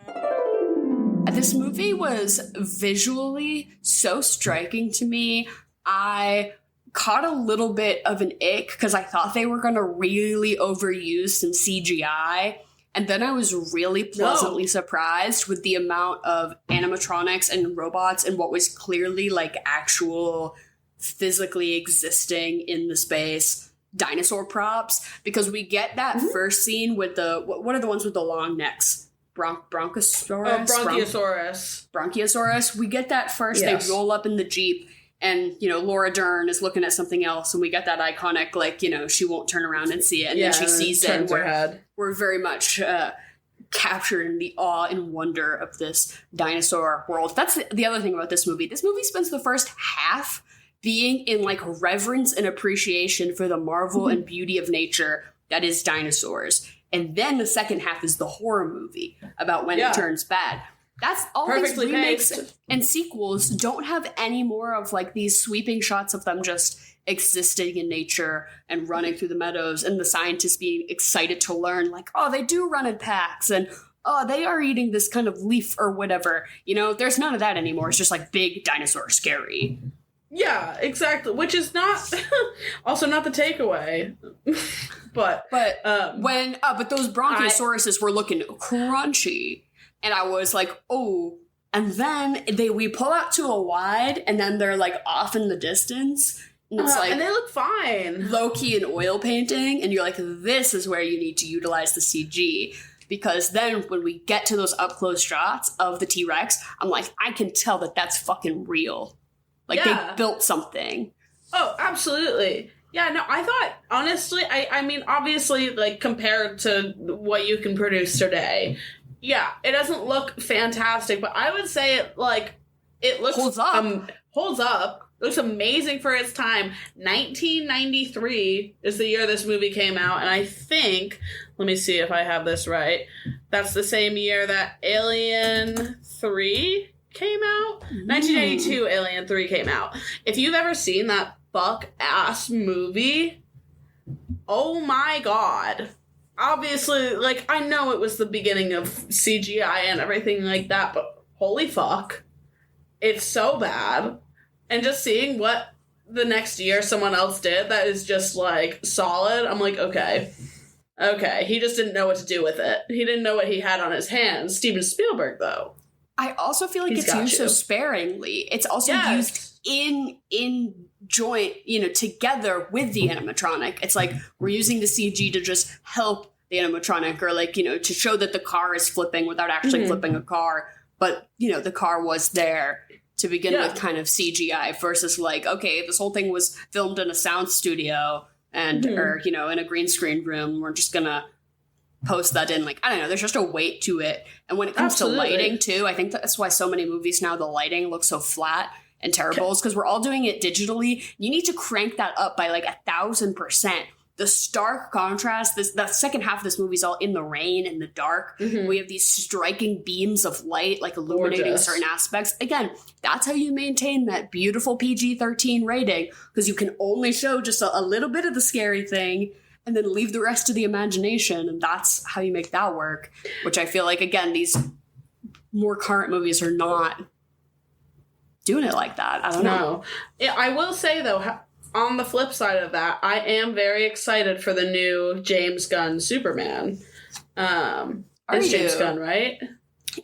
This movie was visually so striking to me. I caught a little bit of an ick because I thought they were going to really overuse some CGI. And then I was really pleasantly surprised with the amount of animatronics and robots and what was clearly like actual physically existing in the space dinosaur props. Because we get that first scene with what are the ones with the long necks? Bronchosaurus? Bronchiosaurus. We get that first. Yes. They roll up in the Jeep. And, Laura Dern is looking at something else, and we get that iconic, she won't turn around and see it, and then she sees it, and we're very much captured in the awe and wonder of this dinosaur world. That's the other thing about this movie. This movie spends the first half being in, reverence and appreciation for the marvel and beauty of nature that is dinosaurs. And then the second half is the horror movie about when it turns bad. That's all these remakes and sequels don't have any more of these sweeping shots of them just existing in nature and running through the meadows and the scientists being excited to learn they do run in packs and they are eating this kind of leaf or whatever. There's none of that anymore. It's just big dinosaur scary. Yeah, exactly. Which is not also not the takeaway. but those Bronchiosauruses were looking crunchy. And I was like, oh, and then we pull out to a wide, and then they're off in the distance, and it's and they look fine, low key in oil painting, and you're like, this is where you need to utilize the CG, because then when we get to those up close shots of the T-Rex, I'm like, I can tell that that's fucking real, they built something. Oh, absolutely. Yeah, no, I thought, honestly, I mean, obviously, compared to what you can produce today. Yeah, it doesn't look fantastic, but I would say it looks holds up. Holds up. Looks amazing for its time. 1993 is the year this movie came out, and I think, let me see if I have this right. That's the same year that Alien 3 came out. 1982 Alien 3 came out. If you've ever seen that fuck-ass movie, oh my god. Obviously, I know it was the beginning of CGI and everything like that, but holy fuck. It's so bad. And just seeing what the next year someone else did that is just, solid, I'm like, okay. Okay, he just didn't know what to do with it. He didn't know what he had on his hands. Steven Spielberg, though. I also feel like it's used so sparingly. It's also used in joint, together with the animatronic. It's we're using the CG to just help the animatronic or to show that the car is flipping without actually flipping a car. But, the car was there to begin with kind of CGI versus okay, this whole thing was filmed in a sound studio and, or, in a green screen room. We're just going to post that in. I don't know, there's just a weight to it. And when it comes to lighting too, I think that's why so many movies now, the lighting looks so flat and terrible is because we're all doing it digitally. You need to crank that up by 1,000%. the stark contrast, the second half of this movie is all in the rain, in the dark. We have these striking beams of light, like illuminating certain aspects. Again, that's how you maintain that beautiful PG-13 rating, because you can only show just a little bit of the scary thing and then leave the rest to the imagination, and that's how you make that work, which I feel like, again, these more current movies are not doing it like that. I don't know. Yeah, I will say, though, on the flip side of that, I am very excited for the new James Gunn Superman. It's James Gunn, right?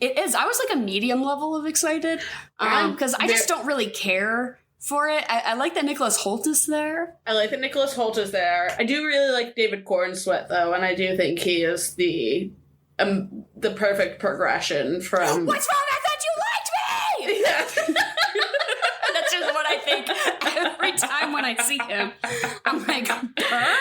It is. I was like a medium level of excited, because I just don't really care for it. I like that Nicholas Hoult is there. I like that Nicholas Hoult is there. I do really like David Cornsweet, though, and I do think he is the perfect progression from... What's wrong? I thought you liked me! Yeah. That's just what I think every time when I see him. I'm like, girl?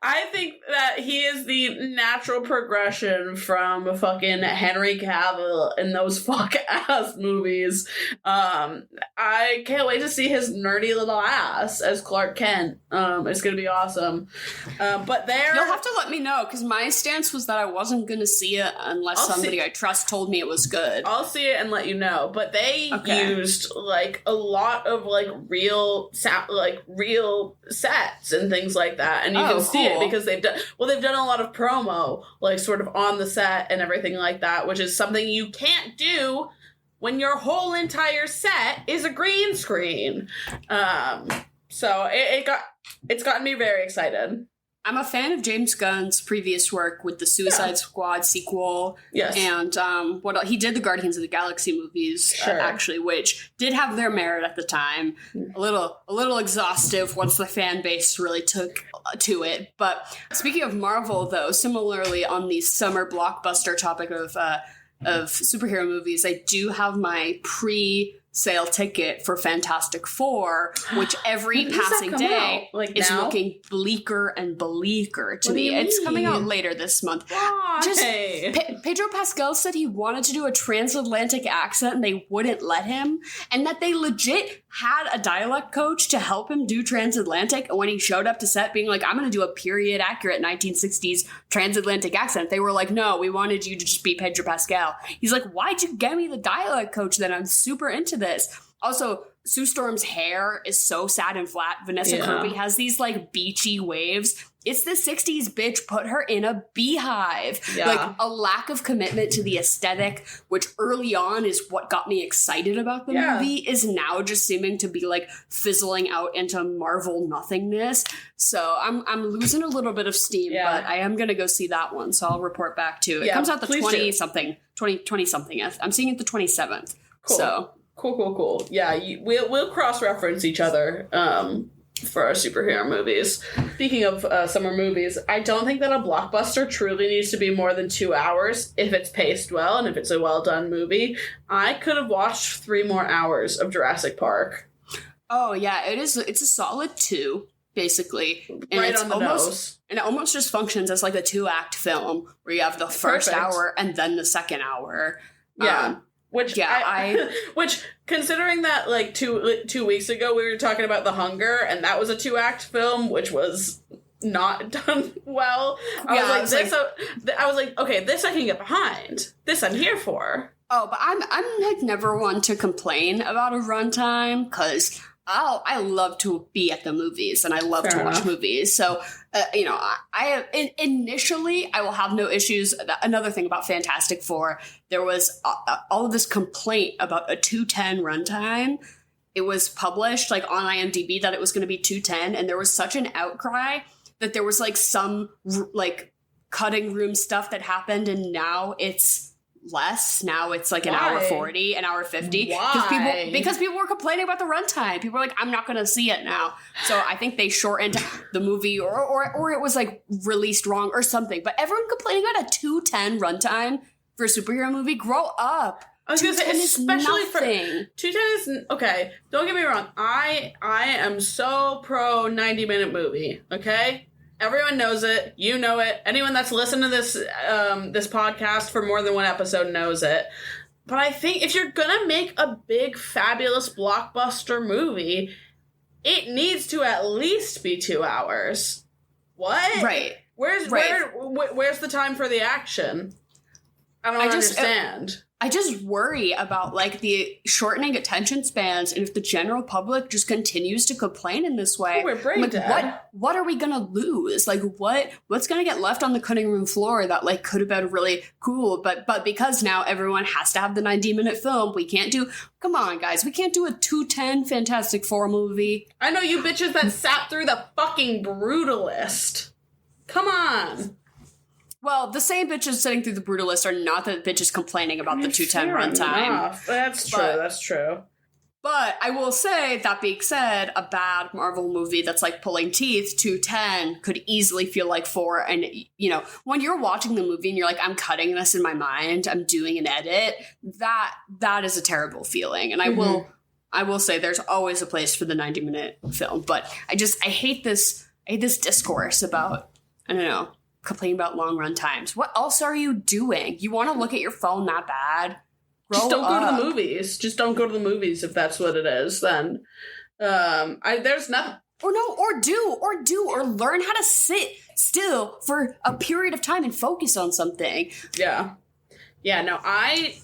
I think that he is the natural progression from fucking Henry Cavill in those fuck-ass movies. I can't wait to see his nerdy little ass as Clark Kent. It's gonna be awesome. But there... You'll have to let me know, because my stance was that I wasn't gonna see it unless somebody I trust told me it was good. I'll see it and let you know. But they used, like, a lot of, like, real sets and things like that. And you can see it because they've done a lot of promo, like, sort of on the set and everything like that, which is something you can't do when your whole entire set is a green screen. So it's gotten me very excited. I'm a fan of James Gunn's previous work with the Suicide Squad sequel. Yes. And he did the Guardians of the Galaxy movies, actually, which did have their merit at the time. A little exhaustive once the fan base really took to it. But speaking of Marvel, though, similarly on the summer blockbuster topic of superhero movies, I do have my pre-sale ticket for Fantastic Four, which every passing day is looking bleaker and bleaker to me. It's coming out later this month. Why? Pedro Pascal said he wanted to do a transatlantic accent and they wouldn't let him, and that they legit had a dialect coach to help him do transatlantic, and when he showed up to set being like, I'm going to do a period accurate 1960s transatlantic accent, they were like, no, we wanted you to just be Pedro Pascal. He's like, why'd you get me the dialect coach then? I'm super into this. Also, Sue Storm's hair is so sad and flat. Vanessa Kirby has these, like, beachy waves. It's the 60s, bitch. Put her in a beehive. Yeah. Like, a lack of commitment to the aesthetic, which early on is what got me excited about the movie, is now just seeming to be, like, fizzling out into Marvel nothingness. So I'm losing a little bit of steam, but I am going to go see that one, so I'll report back too. It comes out the 20-something. I'm seeing it the 27th. Cool. So... Cool. Yeah, we'll cross-reference each other for our superhero movies. Speaking of summer movies, I don't think that a blockbuster truly needs to be more than 2 hours if it's paced well and if it's a well-done movie. I could have watched 3 more hours of Jurassic Park. Oh, yeah, it's a solid 2, basically. And right on the nose. And it almost just functions as like a 2-act film where you have the first hour and then the second hour. Yeah. Which considering that, like, two weeks ago we were talking about The Hunger, and that was a 2-act film, which was not done well. I was like, okay, this I can get behind. This I'm here for. Oh, but I'm like never one to complain about a runtime, because I love to be at the movies and I love to watch movies. So, initially I will have no issues. Another thing about Fantastic Four, there was all of this complaint about a 2:10 runtime. It was published like on IMDb that it was going to be 2:10, and there was such an outcry that there was like some like cutting room stuff that happened, and now it's less. Now it's like an hour 40, an hour 50. Why? Because people were complaining about the runtime. People were like, I'm not going to see it now. So I think they shortened the movie, or it was like released wrong or something. But everyone complaining about a 2:10 runtime for a superhero movie. Grow up. I was going to say, especially for 2:10 is okay. Don't get me wrong. I am so pro 90-minute movie. Okay. Everyone knows it. You know it. Anyone that's listened to this this podcast for more than one episode knows it. But I think if you're gonna make a big, fabulous blockbuster movie, it needs to at least be 2 hours. What? Right. Where's the time for the action? I don't understand. I just worry about, like, the shortening attention spans, and if the general public just continues to complain in this way, we're brain dead. What are we gonna lose? Like, what's gonna get left on the cutting room floor that, like, could have been really cool, but because now everyone has to have the 90-minute film, we can't do. Come on, guys, we can't do a 2:10 Fantastic Four movie. I know you bitches that sat through the fucking Brutalist. Come on. Well, the same bitches sitting through the Brutalist are not the bitches complaining about the 2:10 runtime. That's true. But I will say, that being said, a bad Marvel movie that's, like, pulling teeth, 2:10, could easily feel like 4. And, you know, when you're watching the movie and you're like, I'm cutting this in my mind, I'm doing an edit, that is a terrible feeling. And I will say there's always a place for the 90-minute film. But I hate this discourse about, I don't know, complaining about long run times. What else are you doing? You want to look at your phone that bad? Just don't go to the movies. Just don't go to the movies if that's what it is. Then there's nothing. Or learn how to sit still for a period of time and focus on something. Yeah. No, I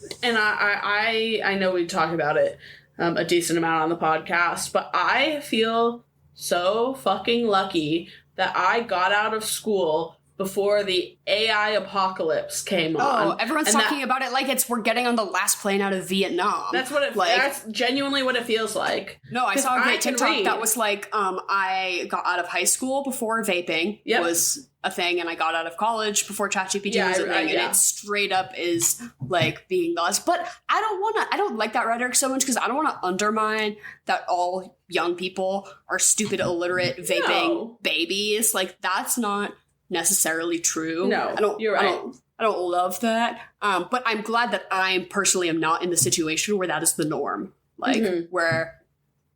know we talk about it a decent amount on the podcast, but I feel so fucking lucky that I got out of school before the AI apocalypse came on. Oh, everyone's talking about it like we're getting on the last plane out of Vietnam. That's genuinely what it feels like. No, I saw a great TikTok that was like, I got out of high school before vaping was a thing, and I got out of college before ChatGPT was a thing, and it straight up is like being the last. But I don't like that rhetoric so much because I don't want to undermine that all young people are stupid, illiterate, vaping babies. Like, that's not necessarily true. No, you're right. I don't love that. But I'm glad that I personally am not in the situation where that is the norm. Like, where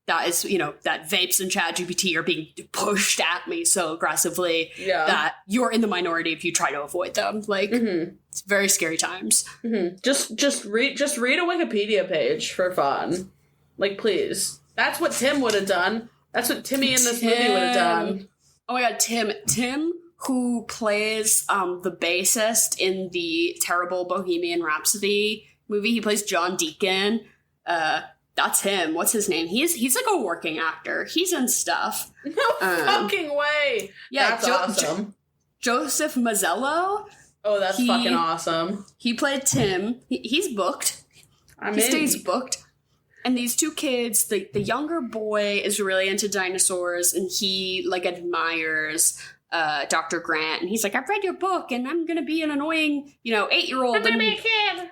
that is, you know, that vapes and ChatGPT are being pushed at me so aggressively that you're in the minority if you try to avoid them. Like, it's very scary times. Just read a Wikipedia page for fun. Like, please. That's what Tim would have done. That's what Timmy in this movie would have done. Oh my god, Tim, who plays the bassist in the terrible Bohemian Rhapsody movie. He plays John Deacon. That's him. What's his name? He's like a working actor. He's in stuff. No fucking way. Yeah, that's awesome. Joseph Mazzello. Oh, that's fucking awesome. He played Tim. He's booked. He stays booked. And these two kids, the younger boy is really into dinosaurs, and he like admires Dr. Grant, and he's like, I've read your book, and I'm gonna be an annoying, 8-year-old. I'm gonna be a kid.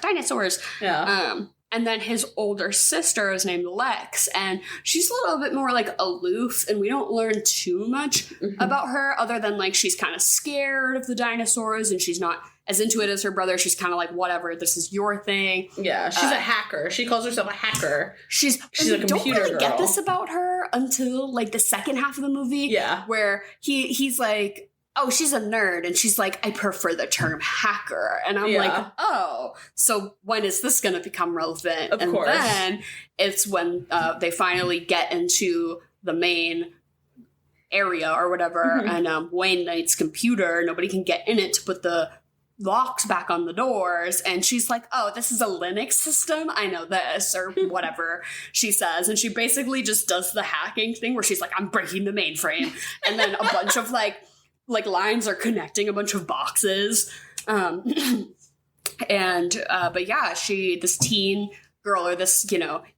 Dinosaurs. Yeah. And then his older sister is named Lex, and she's a little bit more like aloof, and we don't learn too much about her other than like she's kind of scared of the dinosaurs, and she's not as into it as her brother. She's kind of like, whatever, this is your thing. Yeah, she's a hacker. She calls herself a hacker. She's a computer don't really girl. Get this about her until like the second half of the movie. Yeah, where he's like, oh, she's a nerd, and she's like, I prefer the term hacker. And I'm like, oh, so when is this going to become relevant? Of course. And then it's when they finally get into the main area or whatever, and Wayne Knight's computer, nobody can get in it to put the locks back on the doors, and she's like, oh, this is a Linux system? I know this, or whatever she says, and she basically just does the hacking thing where she's like, I'm breaking the mainframe, and then a bunch of like lines are connecting a bunch of boxes. But yeah, this teen girl, or this,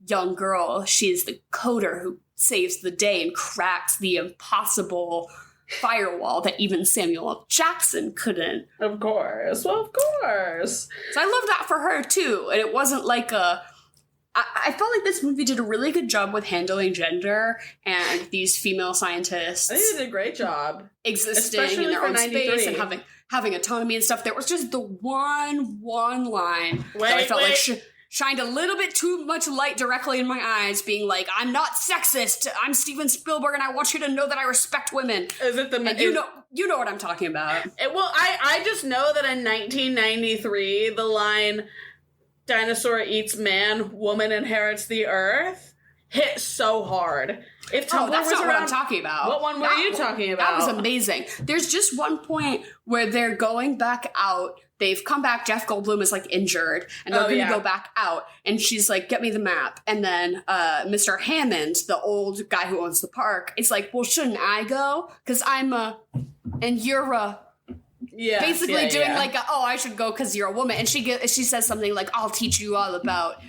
young girl, she's the coder who saves the day and cracks the impossible firewall that even Samuel L. Jackson couldn't. Of course. Well, of course. So I love that for her too. And it wasn't like I felt like this movie did a really good job with handling gender and these female scientists. I think they did a great job. Existing in their own space and having autonomy and stuff. There was just the one line that I felt like shined a little bit too much light directly in my eyes, being like, I'm not sexist. I'm Steven Spielberg, and I want you to know that I respect women. Is it the... And you know what I'm talking about. I just know that in 1993, the line... dinosaur eats man, woman inherits the earth, hit so hard. If Tumblr Oh, that's was not around, what I'm talking about. What one were you talking about? That was amazing. There's just one point where they're going back out. They've come back. Jeff Goldblum is like injured, and they're going to go back out. And she's like, "Get me the map." And then Mr. Hammond, the old guy who owns the park, is like, "Well, shouldn't I go? Because I'm a, and you're a." Yeah, basically doing like, I should go because you're a woman. And she says something like, "I'll teach you all about,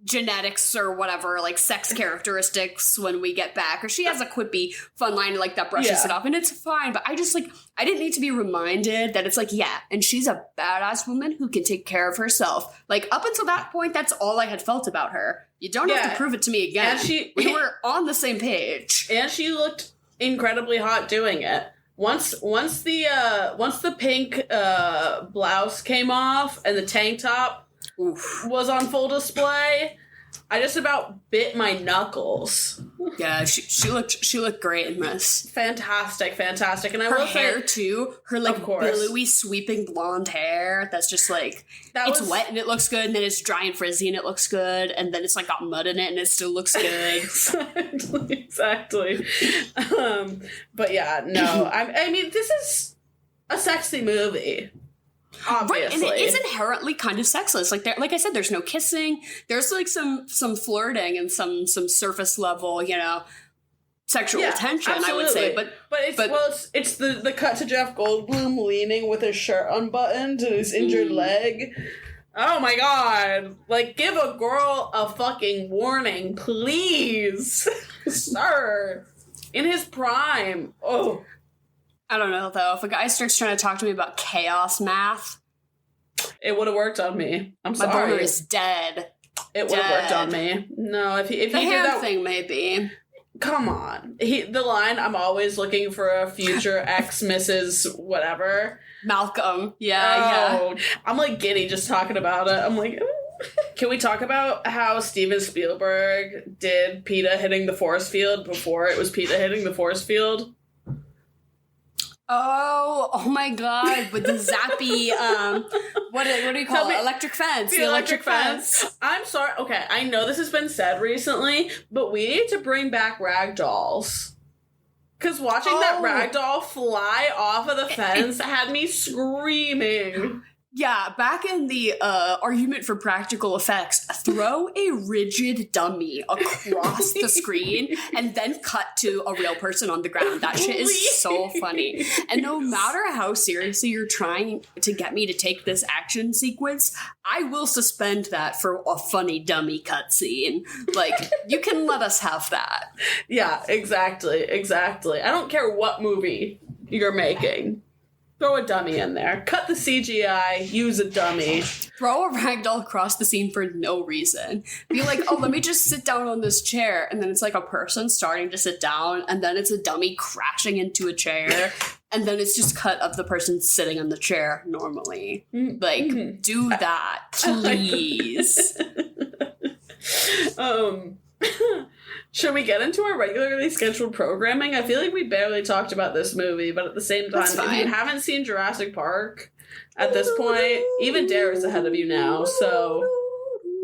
genetics or whatever, like sex characteristics when we get back." Or she has a quippy, fun line like that brushes it off, and it's fine. But I just I didn't need to be reminded that it's like, yeah, and she's a badass woman who can take care of herself. Like up until that point, that's all I had felt about her. You don't have to prove it to me again. And we were on the same page, and she looked incredibly hot doing it. Once the pink blouse came off and the tank top was on full display, I just about bit my knuckles. Yeah, she looked great in this. Fantastic. And I her will hair say, too. Her billowy, sweeping blonde hair. That's just it's wet and it looks good, and then it's dry and frizzy and it looks good, and then it's like got mud in it and it still looks good. exactly. But yeah, no. I mean, this is a sexy movie. Obviously. Right, and it is inherently kind of sexless. Like I said, there's no kissing. There's like some flirting and some surface level, sexual tension. Absolutely. I would say, but it's the cut to Jeff Goldblum leaning with his shirt unbuttoned and his injured leg. Oh my god! Like, give a girl a fucking warning, please, sir. In his prime. Oh. I don't know, though. If a guy starts trying to talk to me about chaos math... It would have worked on me. I'm sorry. My brother is dead. It would have worked on me. No, if he did that... thing, maybe. Come on. The line, "I'm always looking for a future ex Mrs. whatever." Malcolm. Yeah. I'm like giddy just talking about it. I'm like... Can we talk about how Steven Spielberg did PETA hitting the force field before it was PETA hitting the force field? Oh my god, with the zappy, what do you call it? Electric fence. The electric fence. I'm sorry. Okay, I know this has been said recently, but we need to bring back rag dolls. Because watching that rag doll fly off of the fence had me screaming. Yeah, back in the argument for practical effects, throw a rigid dummy across the screen and then cut to a real person on the ground. That shit is so funny. And no matter how seriously you're trying to get me to take this action sequence, I will suspend that for a funny dummy cutscene. Like, you can let us have that. Yeah, exactly. I don't care what movie you're making. Throw a dummy in there. Cut the CGI. Use a dummy. Throw a ragdoll across the scene for no reason. Be like, "Oh, let me just sit down on this chair." And then it's like a person starting to sit down. And then it's a dummy crashing into a chair. And then it's just cut of the person sitting on the chair normally. Like, do that, please. Should we get into our regularly scheduled programming? I feel like we barely talked about this movie, but at the same time, if you haven't seen Jurassic Park at this point, even Dara's ahead of you now, so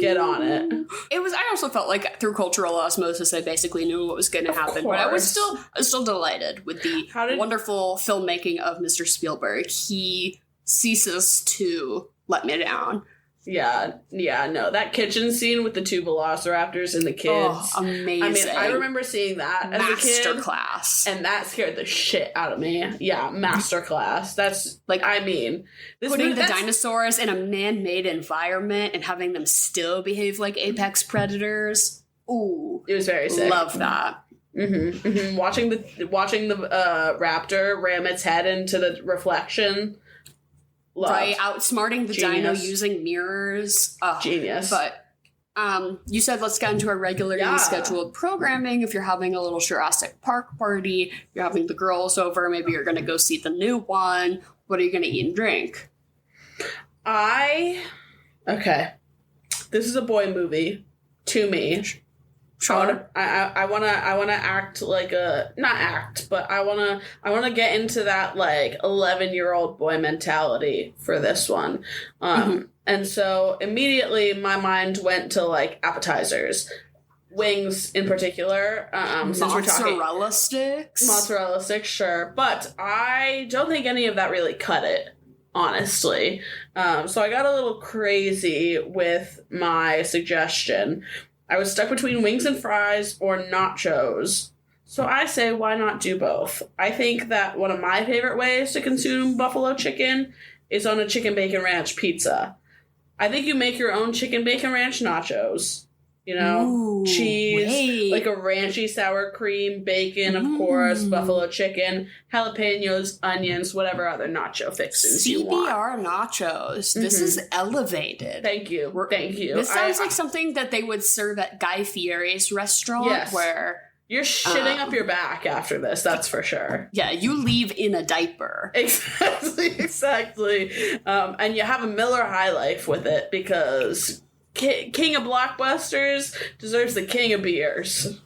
get on it. I also felt like through cultural osmosis, I basically knew what was going to happen, but I was still delighted with the wonderful filmmaking of Mr. Spielberg. He ceases to let me down. Yeah, no, that kitchen scene with the two velociraptors and the kids. Oh, amazing. I mean, I remember seeing that as a kid. Masterclass. And that scared the shit out of me. Yeah, masterclass. That's, like, I mean... Putting the dinosaurs in a man-made environment and having them still behave like apex predators. Ooh. It was very sick. Love that. Mm-hmm, mm-hmm. Watching the raptor ram its head into the reflection... Love. Right, outsmarting the dino using mirrors. Genius. But you said let's get into our regularly scheduled programming. If you're having a little Jurassic Park party, you're having the girls over, maybe you're going to go see the new one. What are you going to eat and drink? Okay. This is a boy movie to me. Sure. I wanna act like not act, but I wanna get into that like 11-year-old boy mentality for this one. And so immediately my mind went to like appetizers. Wings in particular, since we're talking mozzarella sticks. Mozzarella sticks, sure. But I don't think any of that really cut it, honestly. So I got a little crazy with my suggestion. I was stuck between wings and fries or nachos. So I say, why not do both? I think that one of my favorite ways to consume buffalo chicken is on a chicken bacon ranch pizza. I think you make your own chicken bacon ranch nachos. You know, Ooh, cheese, like a ranchy sour cream, bacon, of course, buffalo chicken, jalapenos, onions, whatever other nacho fixings you want. CBR nachos. This is elevated. Thank you. Thank you. This sounds like something that they would serve at Guy Fieri's restaurant where... You're shitting up your back after this, that's for sure. Yeah, you leave in a diaper. Exactly. And you have a Miller High Life with it because... King of blockbusters deserves the king of beers.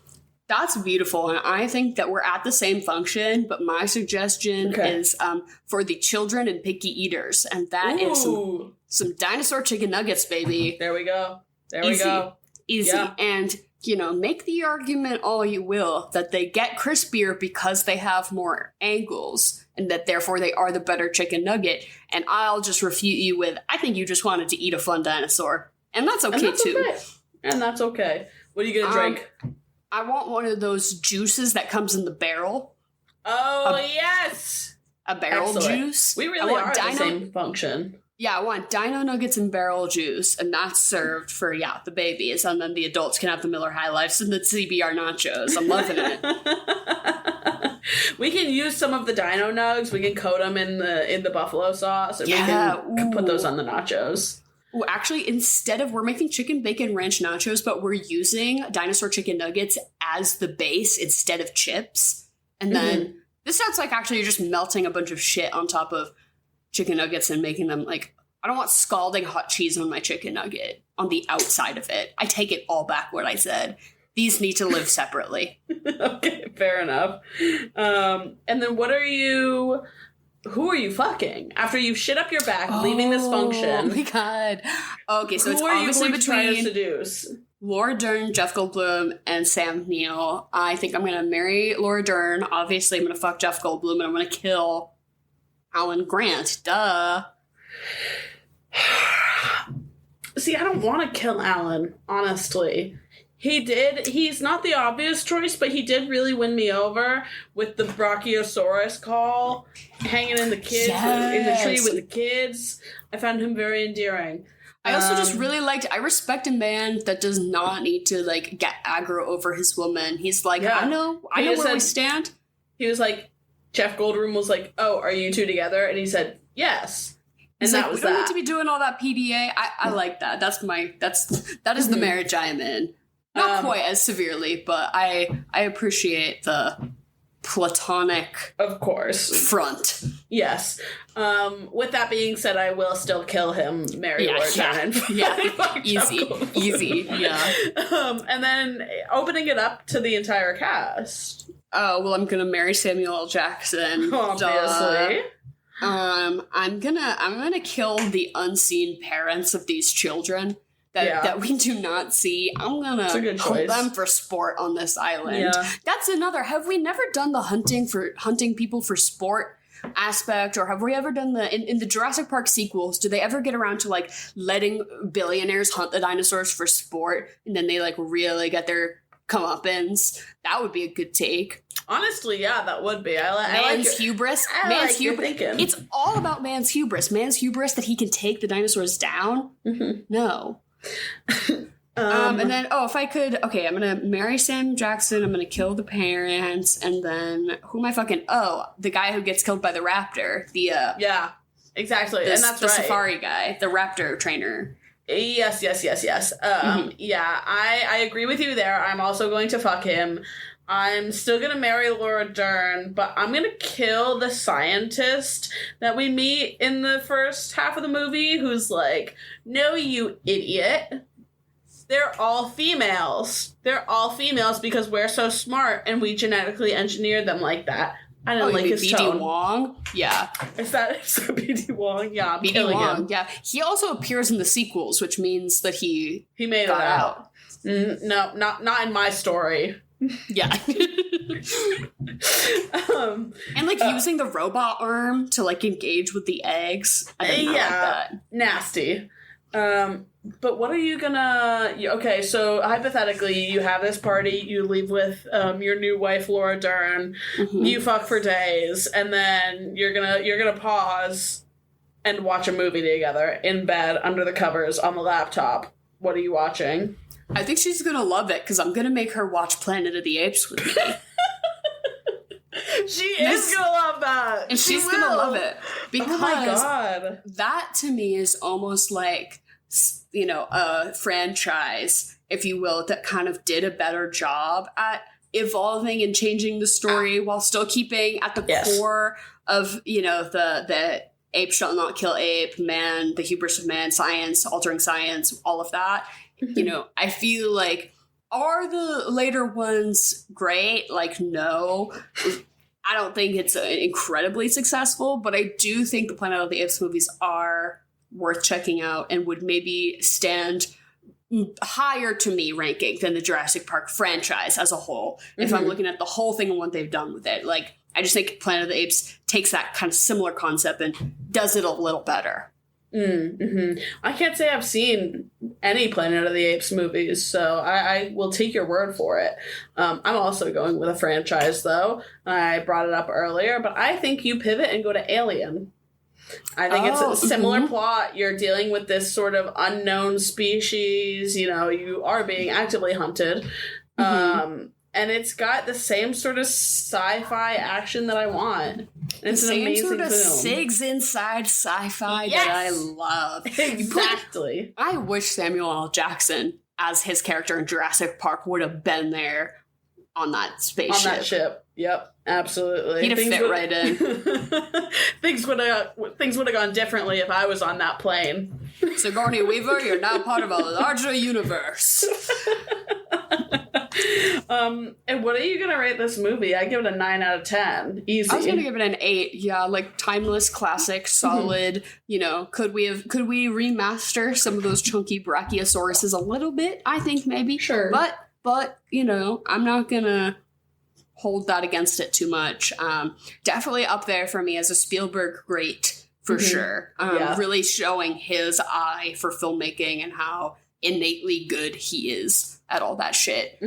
That's beautiful, and I think that we're at the same function, but my suggestion is for the children and picky eaters, and that is some dinosaur chicken nuggets, baby. There we go. Easy. Yeah. And, you know, make the argument all you will that they get crispier because they have more angles, and that therefore they are the better chicken nugget, and I'll just refute you with, I think you just wanted to eat a fun dinosaur. And that's okay, too. And that's okay. What are you going to drink? I want one of those juices that comes in the barrel. Oh, yes! A barrel juice. We really are the same function. Yeah, I want dino nuggets and barrel juice, and that's served for, the babies, and then the adults can have the Miller High Lifes and the CBR nachos. I'm loving it. We can use some of the dino nugs. We can coat them in the buffalo sauce, and we can put those on the nachos. Ooh, actually, we're making chicken bacon ranch nachos, but we're using dinosaur chicken nuggets as the base instead of chips. And then this sounds like actually you're just melting a bunch of shit on top of chicken nuggets and making them like, I don't want scalding hot cheese on my chicken nugget on the outside of it. I take it all back what I said. These need to live separately. Okay, fair enough. And then who are you fucking? After you've shit up your back, leaving this function. Oh my god. Okay, so it's obviously between Laura Dern, Jeff Goldblum, and Sam Neill. I think I'm going to marry Laura Dern. Obviously, I'm going to fuck Jeff Goldblum, and I'm going to kill Alan Grant. Duh. See, I don't want to kill Alan, honestly. He's not the obvious choice, but he did really win me over with the Brachiosaurus call, hanging in the in the tree with the kids. I found him very endearing. I also just really I respect a man that does not need to, like, get aggro over his woman. He's like, I know where we stand. He was like, Jeff Goldblum was like, oh, are you two together? And he said, yes. And that was we don't need to be doing all that PDA. I like that. That is the marriage I am in. Not quite as severely, but I appreciate the platonic, of course, front. Yes. With that being said, I will still kill him, marry Laura Dern. Easy. Yeah. And then opening it up to the entire cast. Oh well, I'm gonna marry Samuel L. Jackson. Obviously. I'm gonna kill the unseen parents of these children. That we do not see. I'm gonna hold them for sport on this island. Yeah. That's another. Have we never done the hunting people for sport aspect, or have we ever done in the Jurassic Park sequels? Do they ever get around to like letting billionaires hunt the dinosaurs for sport, and then they like really get their comeuppance? That would be a good take. Honestly, yeah, that would be. Man's hubris. Man's hubris. It's all about man's hubris. Man's hubris that he can take the dinosaurs down. Mm-hmm. No. And then, if I could, I'm gonna marry Sam Jackson, I'm gonna kill the parents, and then, who am I fucking, the guy who gets killed by the raptor, yeah, exactly, and that's the safari guy, the raptor trainer. Yes. Yeah, I agree with you there. I'm also going to fuck him. I'm still gonna marry Laura Dern, but I'm gonna kill the scientist that we meet in the first half of the movie, who's like, no, you idiot. They're all females. They're all females because we're so smart and we genetically engineered them like that. I didn't like his B.D. tone. Wong? Yeah. Is that B.D. Wong? Yeah, I'm B.D. killing Wong, him. yeah. He also appears in the sequels, which means that he made it got out. No, not in my story. Yeah. And like using the robot arm to like engage with the eggs. I did not like that. Nasty. But what are you gonna... Okay, so hypothetically, you have this party, you leave with your new wife, Laura Dern, you fuck for days, and then you're gonna pause and watch a movie together in bed, under the covers, on the laptop. What are you watching? I think she's gonna love it, because I'm gonna make her watch Planet of the Apes with me. She is gonna love that! And she's gonna love it. Because oh my God. That, to me, is almost like... a franchise, if you will, that kind of did a better job at evolving and changing the story while still keeping at the core of, the ape shall not kill ape, man, the hubris of man, science, altering science, all of that. I feel like, are the later ones great? Like, no. I don't think it's incredibly successful, but I do think the Planet of the Apes movies are worth checking out and would maybe stand higher to me ranking than the Jurassic Park franchise as a whole. If I'm looking at the whole thing and what they've done with it, like, I just think Planet of the Apes takes that kind of similar concept and does it a little better. I can't say I've seen any Planet of the Apes movies, so I will take your word for it. I'm also going with a franchise, though. I brought it up earlier, but I think you pivot and go to Alien. I think it's a similar plot. You're dealing with this sort of unknown species. You are being actively hunted. And it's got the same sort of sci-fi action that I want. It's an amazing sort of film. SIGs inside sci-fi that I love. Exactly. I wish Samuel L. Jackson, as his character in Jurassic Park, would have been there on that spaceship. On that ship. Yep, absolutely. He'd have fit right in. Things would have gone differently if I was on that plane. Sigourney Weaver, you're now part of a larger universe. And what are you gonna rate this movie? I give it a 9 out of 10. Easy. I was gonna give it an 8. Yeah, like timeless, classic, solid. Could we remaster some of those chunky brachiosauruses a little bit? I think maybe. Sure. But I'm not gonna hold that against it too much. Definitely up there for me as a Spielberg great, for sure. Really showing his eye for filmmaking and how innately good he is at all that shit.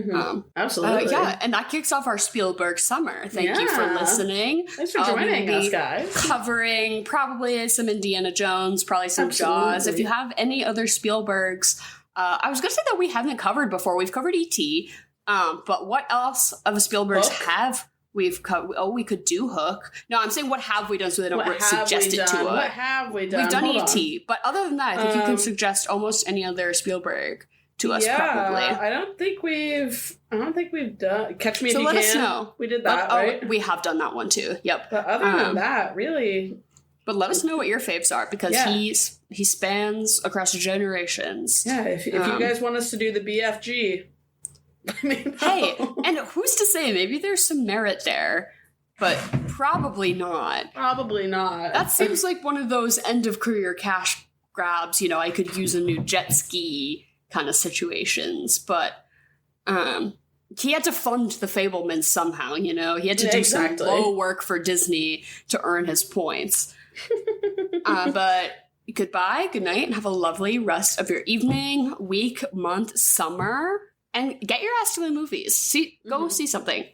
Absolutely. And that kicks off our Spielberg Summer. Thank you for listening. Thanks for joining us, guys. Covering probably some Indiana Jones, probably some Jaws. If you have any other Spielbergs, I was going to say that we haven't covered before. We've covered E.T., but what else of the Spielbergs have we've covered? Oh, we could do Hook. No, I'm saying what have we done so they don't suggest it to us. What have we done? We've done E.T., but other than that, I think you can suggest almost any other Spielberg to us, probably. I don't think we've done Catch Me If You Can. So let us know. We did that, right? We have done that one too. Yep. But other than that, really. But let us know what your faves are, because he spans across generations. Yeah, if you guys want us to do the BFG. Hey, and who's to say? Maybe there's some merit there, but probably not. Probably not. That seems like one of those end-of-career cash grabs, I could use a new jet ski kind of situations, but he had to fund the Fabelmans somehow, he had to do some low work for Disney to earn his points. But goodbye, good night, and have a lovely rest of your evening, week, month, summer. And get your ass to the movies. Go see something.